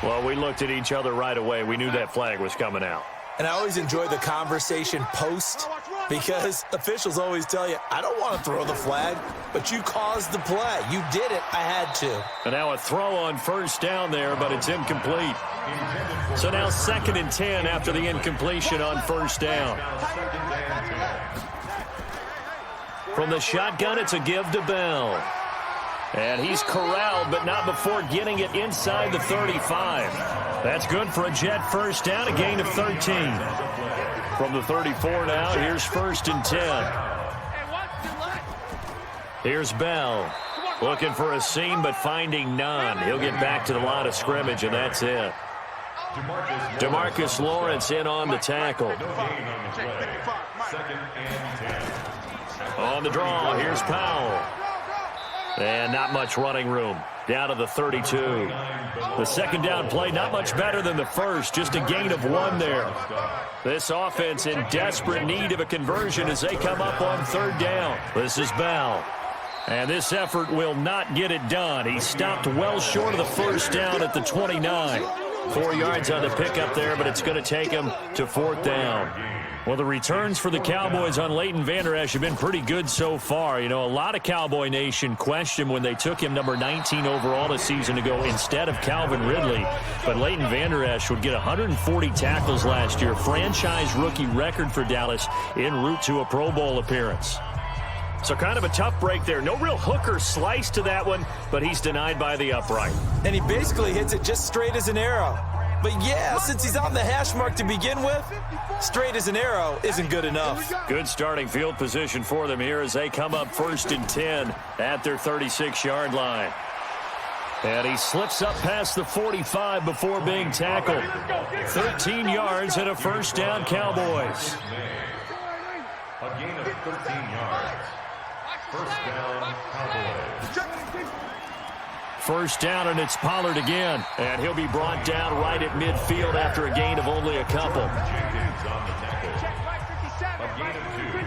Well, we looked at each other right away. We knew that flag was coming out. And I always enjoy the conversation post, because officials always tell you, I don't want to throw the flag, but you caused the play. You did it. I had to. And now a throw on 1st down there, but it's incomplete. So now 2nd and 10 after the incompletion on 1st down. From the shotgun, it's a give to Bell. And he's corralled, but not before getting it inside the 35. That's good for a Jet 1st down, a gain of 13. From the 34 now, here's 1st and 10. Here's Bell. Looking for a seam, but finding none. He'll get back to the line of scrimmage, and that's it. DeMarcus Lawrence in on the tackle. On the draw, here's Powell. And not much running room. Down to the 32. The 2nd down play, not much better than the 1st. Just a gain of 1 there. This offense in desperate need of a conversion as they come up on 3rd down. This is Bell. And this effort will not get it done. He stopped well short of the 1st down at the 29. 4 yards on the pickup there, but it's going to take him to 4th down. Well, the returns for the Cowboys on Leighton Vander Esch have been pretty good so far. You know, a lot of Cowboy Nation questioned when they took him number 19 overall a season ago instead of Calvin Ridley. But Leighton Vander Esch would get 140 tackles last year, franchise rookie record for Dallas, en route to a Pro Bowl appearance. So kind of a tough break there. No real hook or slice to that one, but he's denied by the upright. And he basically hits it just straight as an arrow. But yeah, since he's on the hash mark to begin with, straight as an arrow isn't good enough. Good starting field position for them here as they come up 1st and 10 at their 36-yard line. And he slips up past the 45 before being tackled. 13 yards and a 1st down, Cowboys. A gain of 13 yards. 1st down, Cowboys. 1st down, and it's Pollard again. And he'll be brought down right at midfield after a gain of only a couple. Jenkins on the tackle. A gain of 2.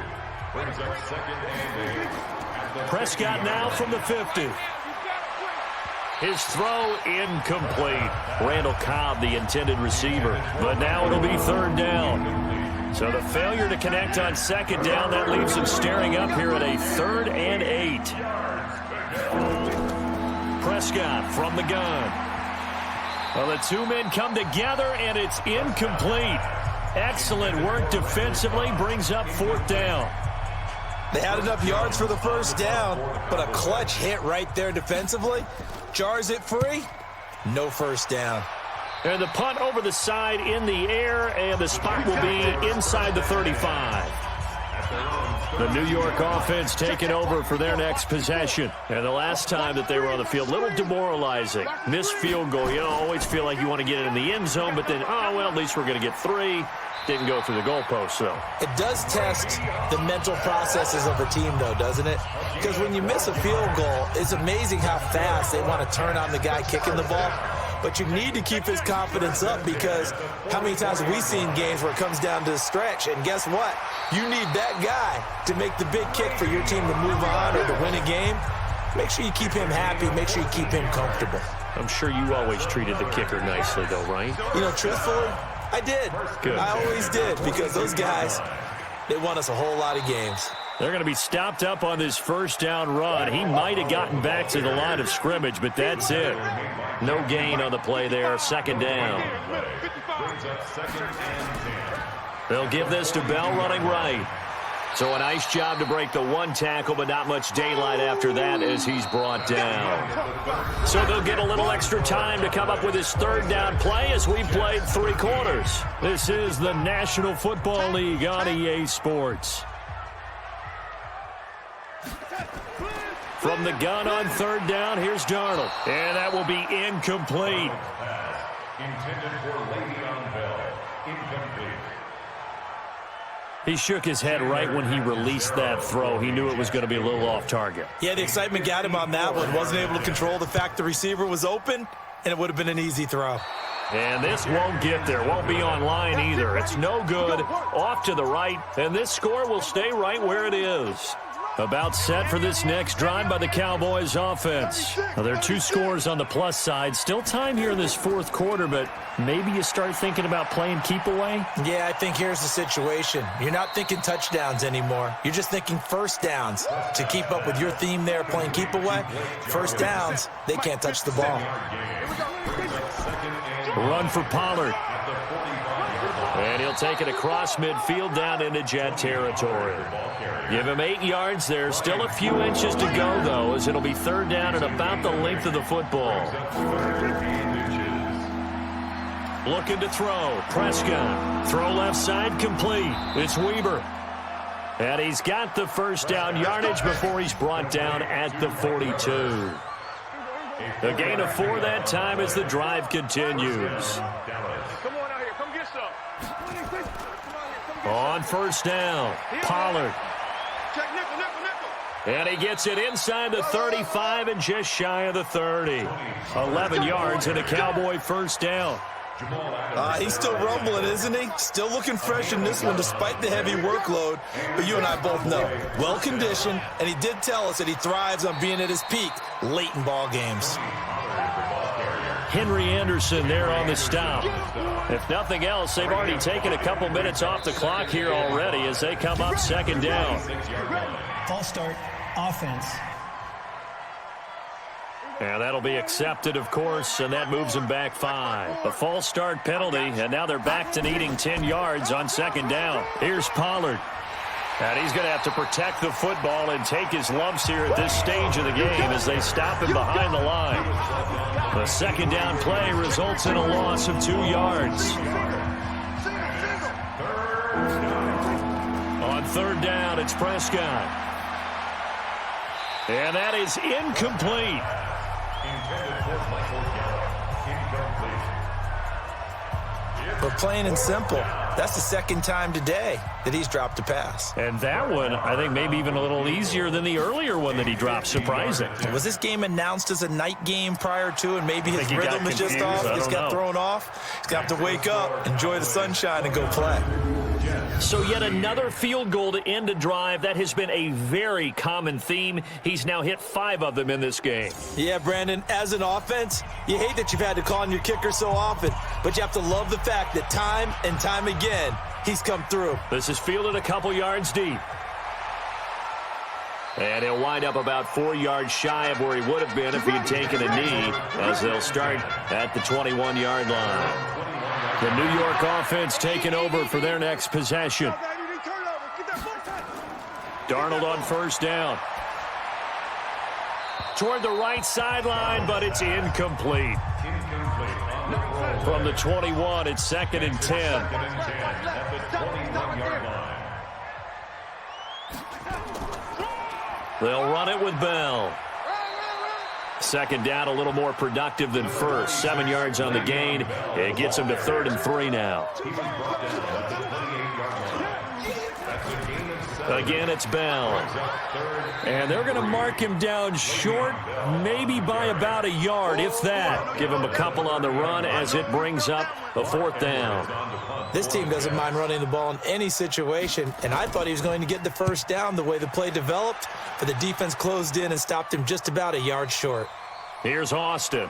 Brings up 2nd and 8. Prescott now from the 50. His throw incomplete. Randall Cobb, the intended receiver. But now it'll be 3rd down. So the failure to connect on second down, that leaves him staring up here at a 3rd and 8. Prescott from the gun. Well, the two men come together, and it's incomplete. Excellent work defensively, brings up 4th down. They had enough yards for the first down, but a clutch hit right there defensively. Jars it free. No first down. And the punt over the side in the air, and the spot will be inside the 35. The New York offense taking over for their next possession. And the last time that they were on the field, a little demoralizing. Missed field goal. You always feel like you want to get it in the end zone, but then, oh, well, at least we're going to get 3. Didn't go through the goalpost, though. It does test the mental processes of the team, though, doesn't it? Because when you miss a field goal, it's amazing how fast they want to turn on the guy kicking the ball. But you need to keep his confidence up, because how many times have we seen games where it comes down to the stretch? And guess what? You need that guy to make the big kick for your team to move on or to win a game. Make sure you keep him happy. Make sure you keep him comfortable. I'm sure you always treated the kicker nicely, though, right? You know, truthfully, I did. Good. I always did, because those guys, they won us a whole lot of games. They're going to be stopped up on this first down run. He might have gotten back to the line of scrimmage, but that's it. No gain on the play there. 2nd down. They'll give this to Bell running right. So a nice job to break the 1 tackle, but not much daylight after that as he's brought down. So they'll get a little extra time to come up with his 3rd down play as we played 3 quarters. This is the National Football League on EA Sports. From the gun on 3rd down, here's Darnold. And that will be incomplete. Intended for Le'Veon Bell. Incomplete. He shook his head right when he released that throw. He knew it was going to be a little off target. Yeah, the excitement got him on that one. Wasn't able to control the fact the receiver was open, and it would have been an easy throw. And this won't get there. Won't be online either. It's no good. Off to the right, and this score will stay right where it is. About set for this next drive by the Cowboys offense. Now, there are 2 scores on the plus side. Still time here in this 4th quarter, but maybe you start thinking about playing keep away? Yeah, I think here's the situation. You're not thinking touchdowns anymore. You're just thinking first downs. To keep up with your theme there, playing keep away, first downs, they can't touch the ball. Run for Pollard. And he'll take it across midfield down into Jet territory. Give him 8 yards there. Still a few inches to go, though, as it'll be 3rd down and about the length of the football. Looking to throw. Prescott. Throw left side complete. It's Weber. And he's got the first down yardage before he's brought down at the 42. A gain of 4 that time as the drive continues. Come on out here. Come get some. On first down, Pollard. Check nickel, nickel, nickel. And he gets it inside the 35 and just shy of the 30. 11 yards and a Cowboy first down. He's still rumbling, isn't he? Still looking fresh in this one despite the heavy workload. But you and I both know, well-conditioned, and he did tell us that he thrives on being at his peak late in ball games. Henry Anderson there on the stop. If nothing else, they've already taken a couple minutes off the clock here already as they come up 2nd down. False start, offense. And that'll be accepted, of course, and that moves them back 5. A false start penalty, and now they're back to needing 10 yards on 2nd down. Here's Pollard. And he's going to have to protect the football and take his lumps here at this stage of the game as they stop him behind the line. The 2nd down play results in a loss of 2 yards. On 3rd down, it's Prescott. And that is incomplete. But plain and simple, that's the 2nd time today that he's dropped a pass. And that one, I think, maybe even a little easier than the earlier one that he dropped. Surprising. Was this game announced as a night game prior to, and maybe his rhythm is just off? He just got thrown off. He's going to have to wake up, enjoy the sunshine, and go play. So yet another field goal to end a drive. That has been a very common theme. He's now hit 5 of them in this game. Yeah, Brandon, as an offense, you hate that you've had to call on your kicker so often, but you have to love the fact that time and time again, he's come through. This is fielded a couple yards deep. And he'll wind up about 4 yards shy of where he would have been if he'd taken a knee, as they'll start at the 21-yard line. The New York offense taking over for their next possession. Darnold on first down. Toward the right sideline, but it's incomplete. From the 21, it's 2nd and 10. They'll run it with Bell. Second down, a little more productive than first. 7 yards on the gain. It gets him to 3rd and 3 now. Again, it's Bell. And they're going to mark him down short, maybe by about a yard, if that. Give him a couple on the run as it brings up a 4th down. This team doesn't mind running the ball in any situation, and I thought he was going to get the first down the way the play developed, but the defense closed in and stopped him just about a yard short. Here's Austin.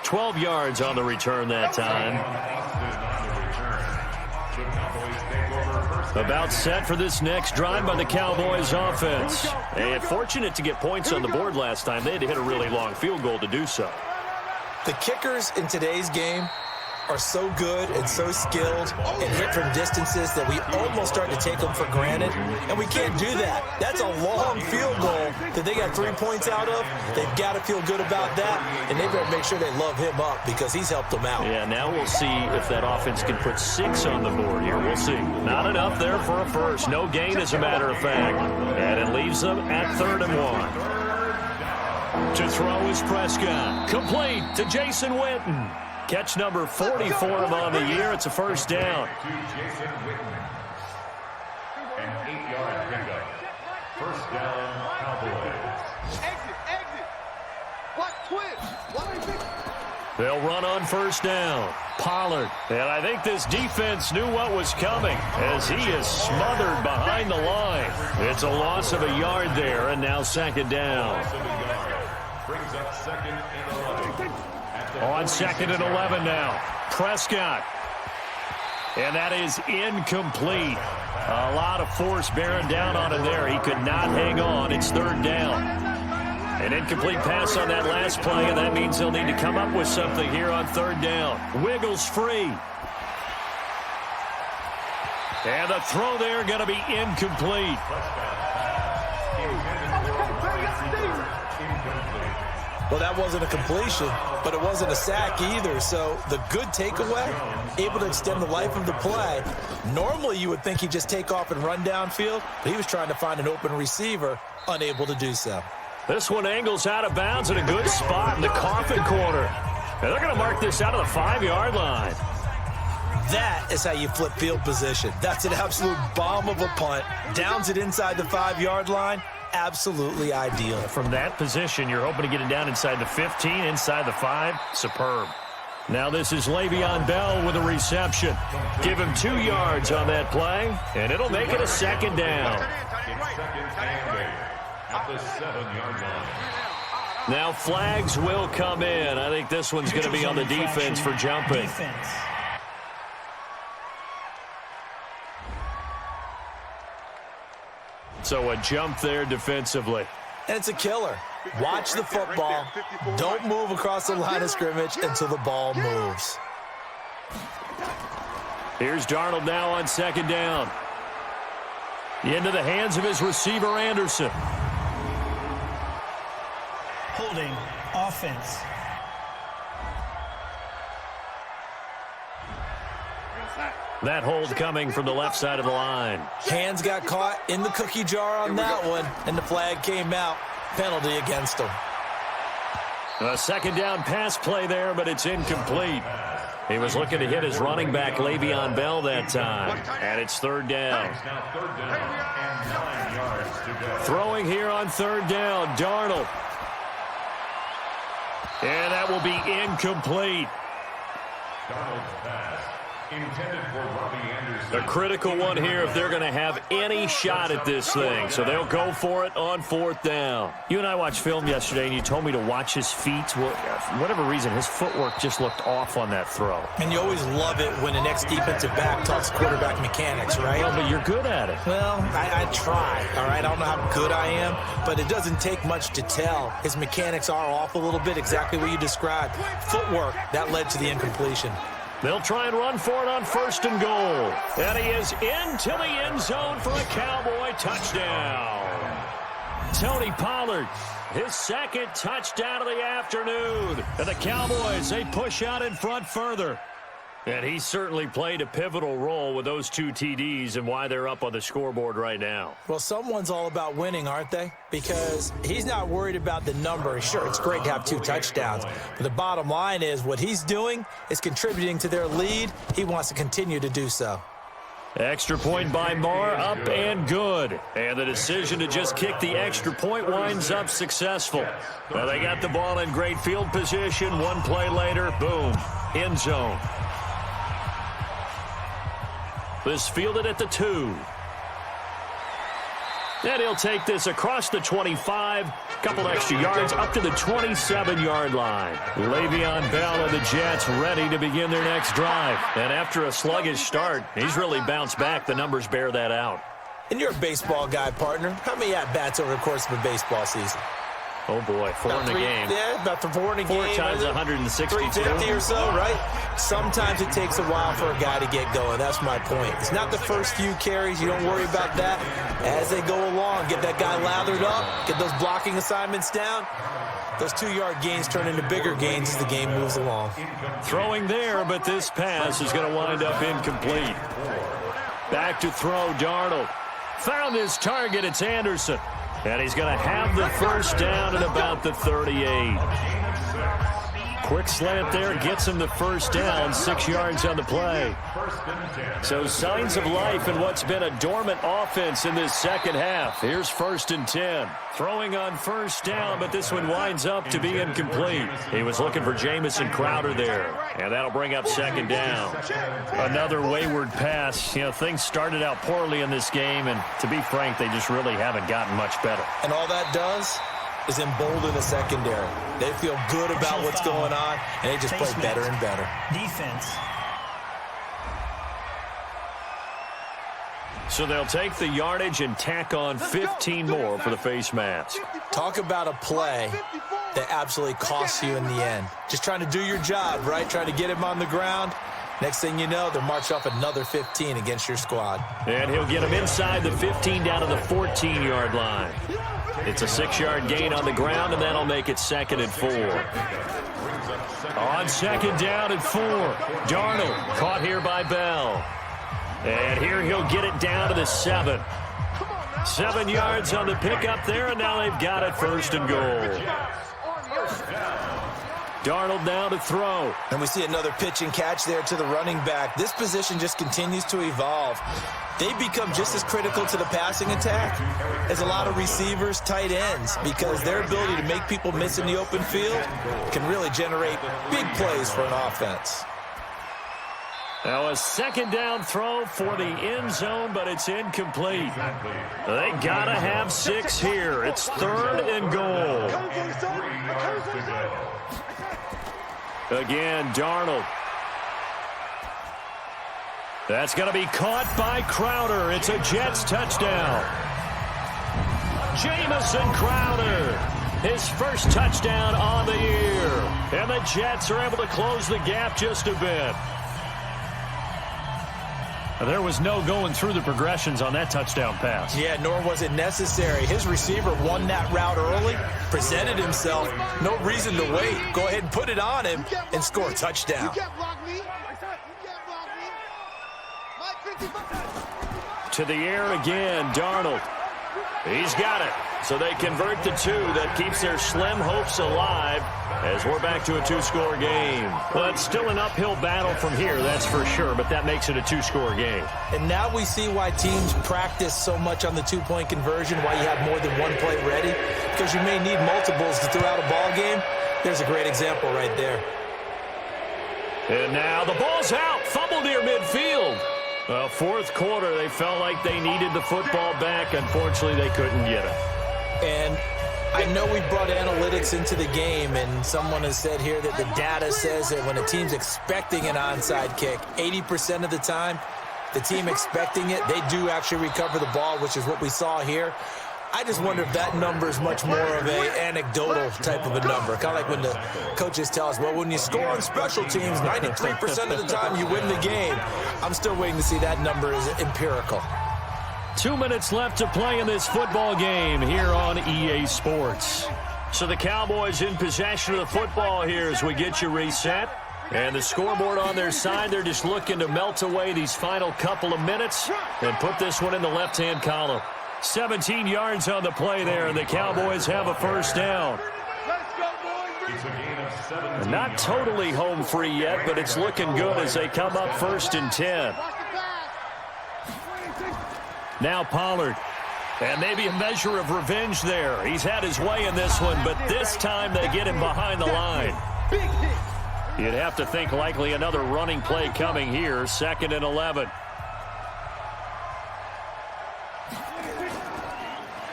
12 yards on the return that time. About set for this next drive by the Cowboys offense. And fortunate to get points on the board last time. They had to hit a really long field goal to do so. The kickers in today's game are so good and so skilled and hit from distances that we almost start to take them for granted, and we can't do that. That's a long field goal that they got 3 points out of. They've got to feel good about that, and they better make sure they love him up because he's helped them out. Yeah, now we'll see if that offense can put 6 on the board here. We'll see. Not enough there for a first. No gain, as a matter of fact. And it leaves them at 3rd and 1. To throw is Prescott. Complete to Jason Witten. Catch number 40 for him on the year. It's a first down. An 8-yard pickup. First down, Cowboys. Exit. What twist? They'll run on first down. Pollard. And I think this defense knew what was coming as he is smothered behind the line. It's a loss of a yard there, and now 2nd down. Brings up 2nd and 11. On 2nd and 11 now. Prescott. And that is incomplete. A lot of force bearing down on him there. He could not hang on. It's 3rd down. An incomplete pass on that last play, and that means they'll need to come up with something here on 3rd down. Wiggles free. And the throw there going to be incomplete. Well, that wasn't a completion, but it wasn't a sack either. So the good takeaway, able to extend the life of the play. Normally you would think he'd just take off and run downfield, but he was trying to find an open receiver, unable to do so. This one angles out of bounds in a good spot in the coffin corner. And they're going to mark this out of the 5-yard line. That is how you flip field position. That's an absolute bomb of a punt. Downs it inside the 5-yard line. Absolutely ideal. From that position, you're hoping to get it down inside the 15, inside the 5. Superb. Now this is Le'Veon Bell with a reception. Give him 2 yards on that play, and it'll make it a 2nd down. At the 7-yard line. Now flags will come in. I think this one's going to be on the defense for jumping. So a jump there defensively. And it's a killer. Watch the football. Don't move across the line of scrimmage until the ball moves. Here's Darnold now on 2nd down. Into the hands of his receiver, Anderson. Holding offense. That hold coming from the left side of the line. Hands got caught in the cookie jar on that one, and the flag came out. Penalty against him. A 2nd down pass play there, but it's incomplete. He was looking to hit his running back, Le'Veon Bell, that time. And it's 3rd down. Now 3rd down and 9 yards to go. Throwing here on 3rd down, Darnold. And that will be incomplete. Darnold's pass intended for Robbie Anderson. A critical one here if they're going to have any shot at this thing. So they'll go for it on 4th down. You and I watched film yesterday, and you told me to watch his feet. Well, for whatever reason, his footwork just looked off on that throw. And you always love it when the next defensive back talks quarterback mechanics, right? Well, but you're good at it. Well, I try, all right? I don't know how good I am, but it doesn't take much to tell. His mechanics are off a little bit, exactly what you described. Footwork, that led to the incompletion. They'll try and run for it on 1st and goal. And he is into the end zone for a Cowboy touchdown. Tony Pollard, his 2nd touchdown of the afternoon. And the Cowboys, they push out in front further. And he certainly played a pivotal role with those 2 TDs and why they're up on the scoreboard right now. Well, someone's all about winning, aren't they? Because he's not worried about the number. Sure, it's great to have 2 touchdowns. But the bottom line is what he's doing is contributing to their lead. He wants to continue to do so. Extra point by Marr, up and good. And the decision to just kick the extra point winds up successful. Well, they got the ball in great field position. 1 play later, boom, end zone. This fielded at the 2. And he'll take this across the 25. Couple extra yards up to the 27-yard line. Le'Veon Bell and the Jets ready to begin their next drive. And after a sluggish start, he's really bounced back. The numbers bear that out. And you're a baseball guy, partner. How many at-bats over the course of a baseball season? Oh, boy, 4 in the game. Yeah, about 4 in a game. 4 times 162. 350 or so, right? Sometimes it takes a while for a guy to get going. That's my point. It's not the first few carries. You don't worry about that. As they go along, get that guy lathered up, get those blocking assignments down. Those 2-yard gains turn into bigger gains as the game moves along. Throwing there, but this pass is going to wind up incomplete. Back to throw, Darnold. Found his target. It's Anderson. And he's going to have the 1st down at about the 38. Quick slant there gets him the 1st down, 6 yards on the play. So signs of life in what's been a dormant offense in this 2nd half. Here's 1st and 10. Throwing on 1st down, but this one winds up to be incomplete. He was looking for Jamison Crowder there, and that'll bring up 2nd down. Another wayward pass. You know, things started out poorly in this game, and to be frank, they just really haven't gotten much better. And all that does is embolden the secondary. They feel good about what's going on, and they just play better and better. Defense. So they'll take the yardage and tack on 15 more for the face mask. Talk about a play that absolutely costs you in the end. Just trying to do your job, right? Trying to get him on the ground. Next thing you know, they'll march off another 15 against your squad. And he'll get him inside the 15 down to the 14-yard line. It's a 6-yard gain on the ground, and that'll make it 2nd and 4. On 2nd down and 4, Darnold caught here by Bell. And here he'll get it down to the 7. 7 yards on the pickup there, and now they've got it 1st and goal. Darnold now to throw. And we see another pitch and catch there to the running back. This position just continues to evolve. They become just as critical to the passing attack as a lot of receivers, tight ends, because their ability to make people miss in the open field can really generate big plays for an offense. Now a 2nd down throw for the end zone, but it's incomplete. They gotta have 6 here. It's 3rd and goal. Again, Darnold. That's going to be caught by Crowder. It's a Jets touchdown. Jamison Crowder, his 1st touchdown on the year. And the Jets are able to close the gap just a bit. There was no going through the progressions on that touchdown pass. Yeah, nor was it necessary. His receiver won that route early, presented himself. No reason to wait. Go ahead and put it on him and score a touchdown. To the air again, Darnold. He's got it. So they convert the 2. That keeps their slim hopes alive as we're back to a 2-score game. Well, it's still an uphill battle from here, that's for sure, but that makes it a 2-score game. And now we see why teams practice so much on the 2-point conversion, why you have more than one play ready, because you may need multiples to throw out a ball game. There's a great example right there. And now the ball's out. Fumble near midfield. Fourth quarter, they felt like they needed the football back. Unfortunately, they couldn't get it. And I know we brought analytics into the game, and someone has said here that the data says that when a team's expecting an onside kick, 80% of the time, the team expecting it, they do actually recover the ball, which is what we saw here. I just wonder if that number is much more of a anecdotal type of a number. Kind of like when the coaches tell us, well, when you score on special teams, 93% of the time you win the game. I'm still waiting to see that number is empirical. 2 minutes left to play in this football game here on EA Sports. So the Cowboys in possession of the football here as we get you reset. And the scoreboard on their side, they're just looking to melt away these final couple of minutes and put this one in the left-hand column. 17 yards on the play there, and the Cowboys have a first down. Not totally home free yet, but it's looking good as they come up 1st and 10. Now Pollard. And maybe a measure of revenge there. He's had his way in this one, but this time they get him behind the line. You'd have to think likely another running play coming here, 2nd and 11.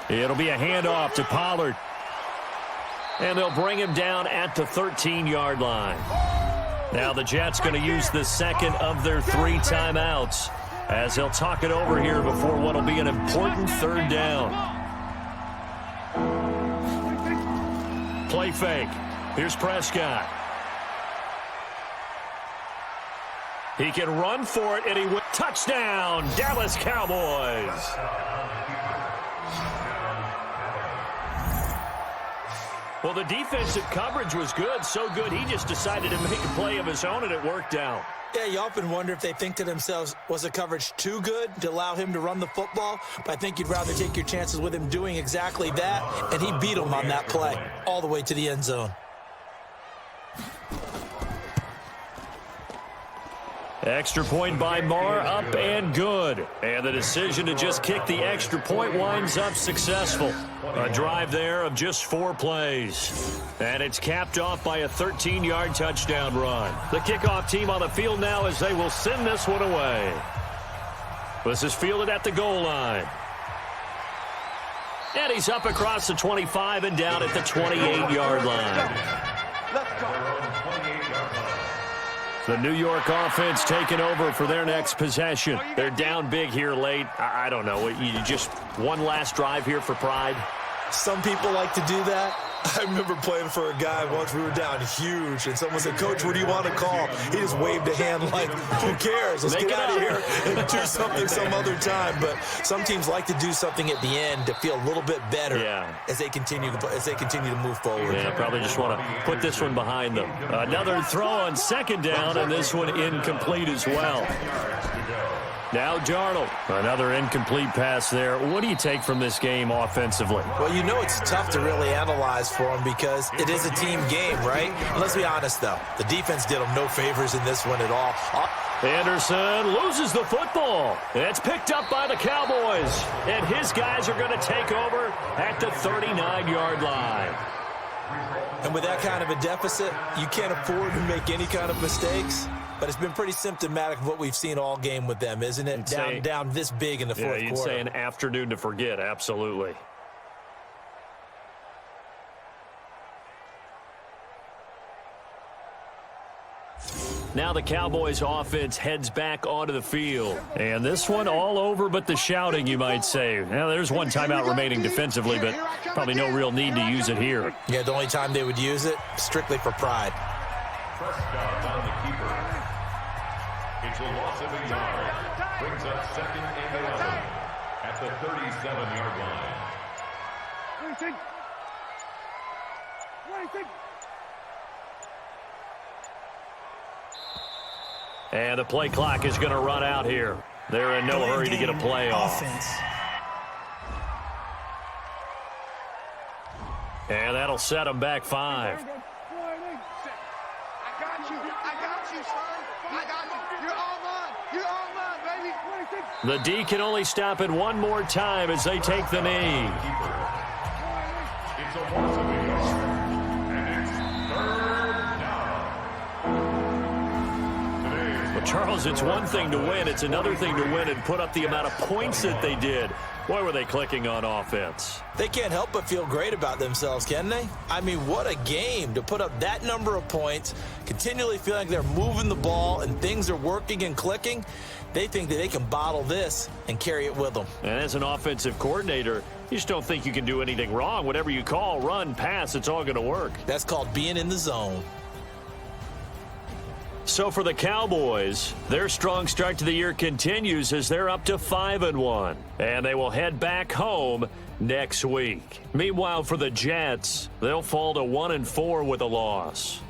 It'll be a handoff to Pollard. And they'll bring him down at the 13-yard line. Now the Jets going to use the second of their 3 timeouts as they'll talk it over here before what will be an important 3rd down. Play fake. Here's Prescott. He can run for it, and he went touchdown, Dallas Cowboys. Well, the defensive coverage was good, so good he just decided to make a play of his own, and it worked out. Yeah, you often wonder if they think to themselves, was the coverage too good to allow him to run the football? But I think you'd rather take your chances with him doing exactly that, and he beat him on that play all the way to the end zone. Extra point by Marr, up and good. And the decision to just kick the extra point winds up successful. A drive there of just 4 plays. And it's capped off by a 13-yard touchdown run. The kickoff team on the field now as they will send this one away. This is fielded at the goal line. And he's up across the 25 and down at the 28-yard line. Let's go. The New York offense taking over for their next possession. They're down big here late. I don't know. You just one last drive here for pride? Some people like to do that. I remember playing for a guy once. We were down huge, and someone said, Coach, what do you want to call? He just waved a hand like, who cares? Let's get out of here and do something some other time. But some teams like to do something at the end to feel a little bit better as they continue to move forward. Yeah, probably just want to put this one behind them. Another throw on 2nd down, and this one incomplete as well. Now Darnold. Another incomplete pass there. What do you take from this game offensively? Well, you know it's tough to really analyze for them because it is a team game, right? And let's be honest, though. The defense did them no favors in this one at all. Anderson loses the football. It's picked up by the Cowboys. And his guys are going to take over at the 39-yard line. And with that kind of a deficit, you can't afford to make any kind of mistakes. But it's been pretty symptomatic of what we've seen all game with them, isn't it? Down this big in the fourth quarter. Yeah, you'd say an afternoon to forget, absolutely. Now the Cowboys offense heads back onto the field. And this one all over but the shouting, you might say. Now there's one timeout remaining defensively, but probably no real need to use it here. Yeah, the only time they would use it, strictly for pride. Prescott on the keeper. It's a loss of a yard. Brings up 2nd and 11 at the 37-yard line. And the play clock is going to run out here. They're in no hurry to get a play off. And that'll set them back 5. The D can only stop it one more time as they take the knee. It's a loss of a yard, and it's 3rd down. Charles, it's one thing to win. It's another thing to win and put up the amount of points that they did. Boy, were they clicking on offense. They can't help but feel great about themselves, can they? I mean, what a game to put up that number of points, continually feeling like they're moving the ball and things are working and clicking. They think that they can bottle this and carry it with them. And as an offensive coordinator, you just don't think you can do anything wrong. Whatever you call, run, pass, it's all going to work. That's called being in the zone. So for the Cowboys, their strong start to the year continues as they're up to 5-1. And they will head back home next week. Meanwhile, for the Jets, they'll fall to 1-4 with a loss.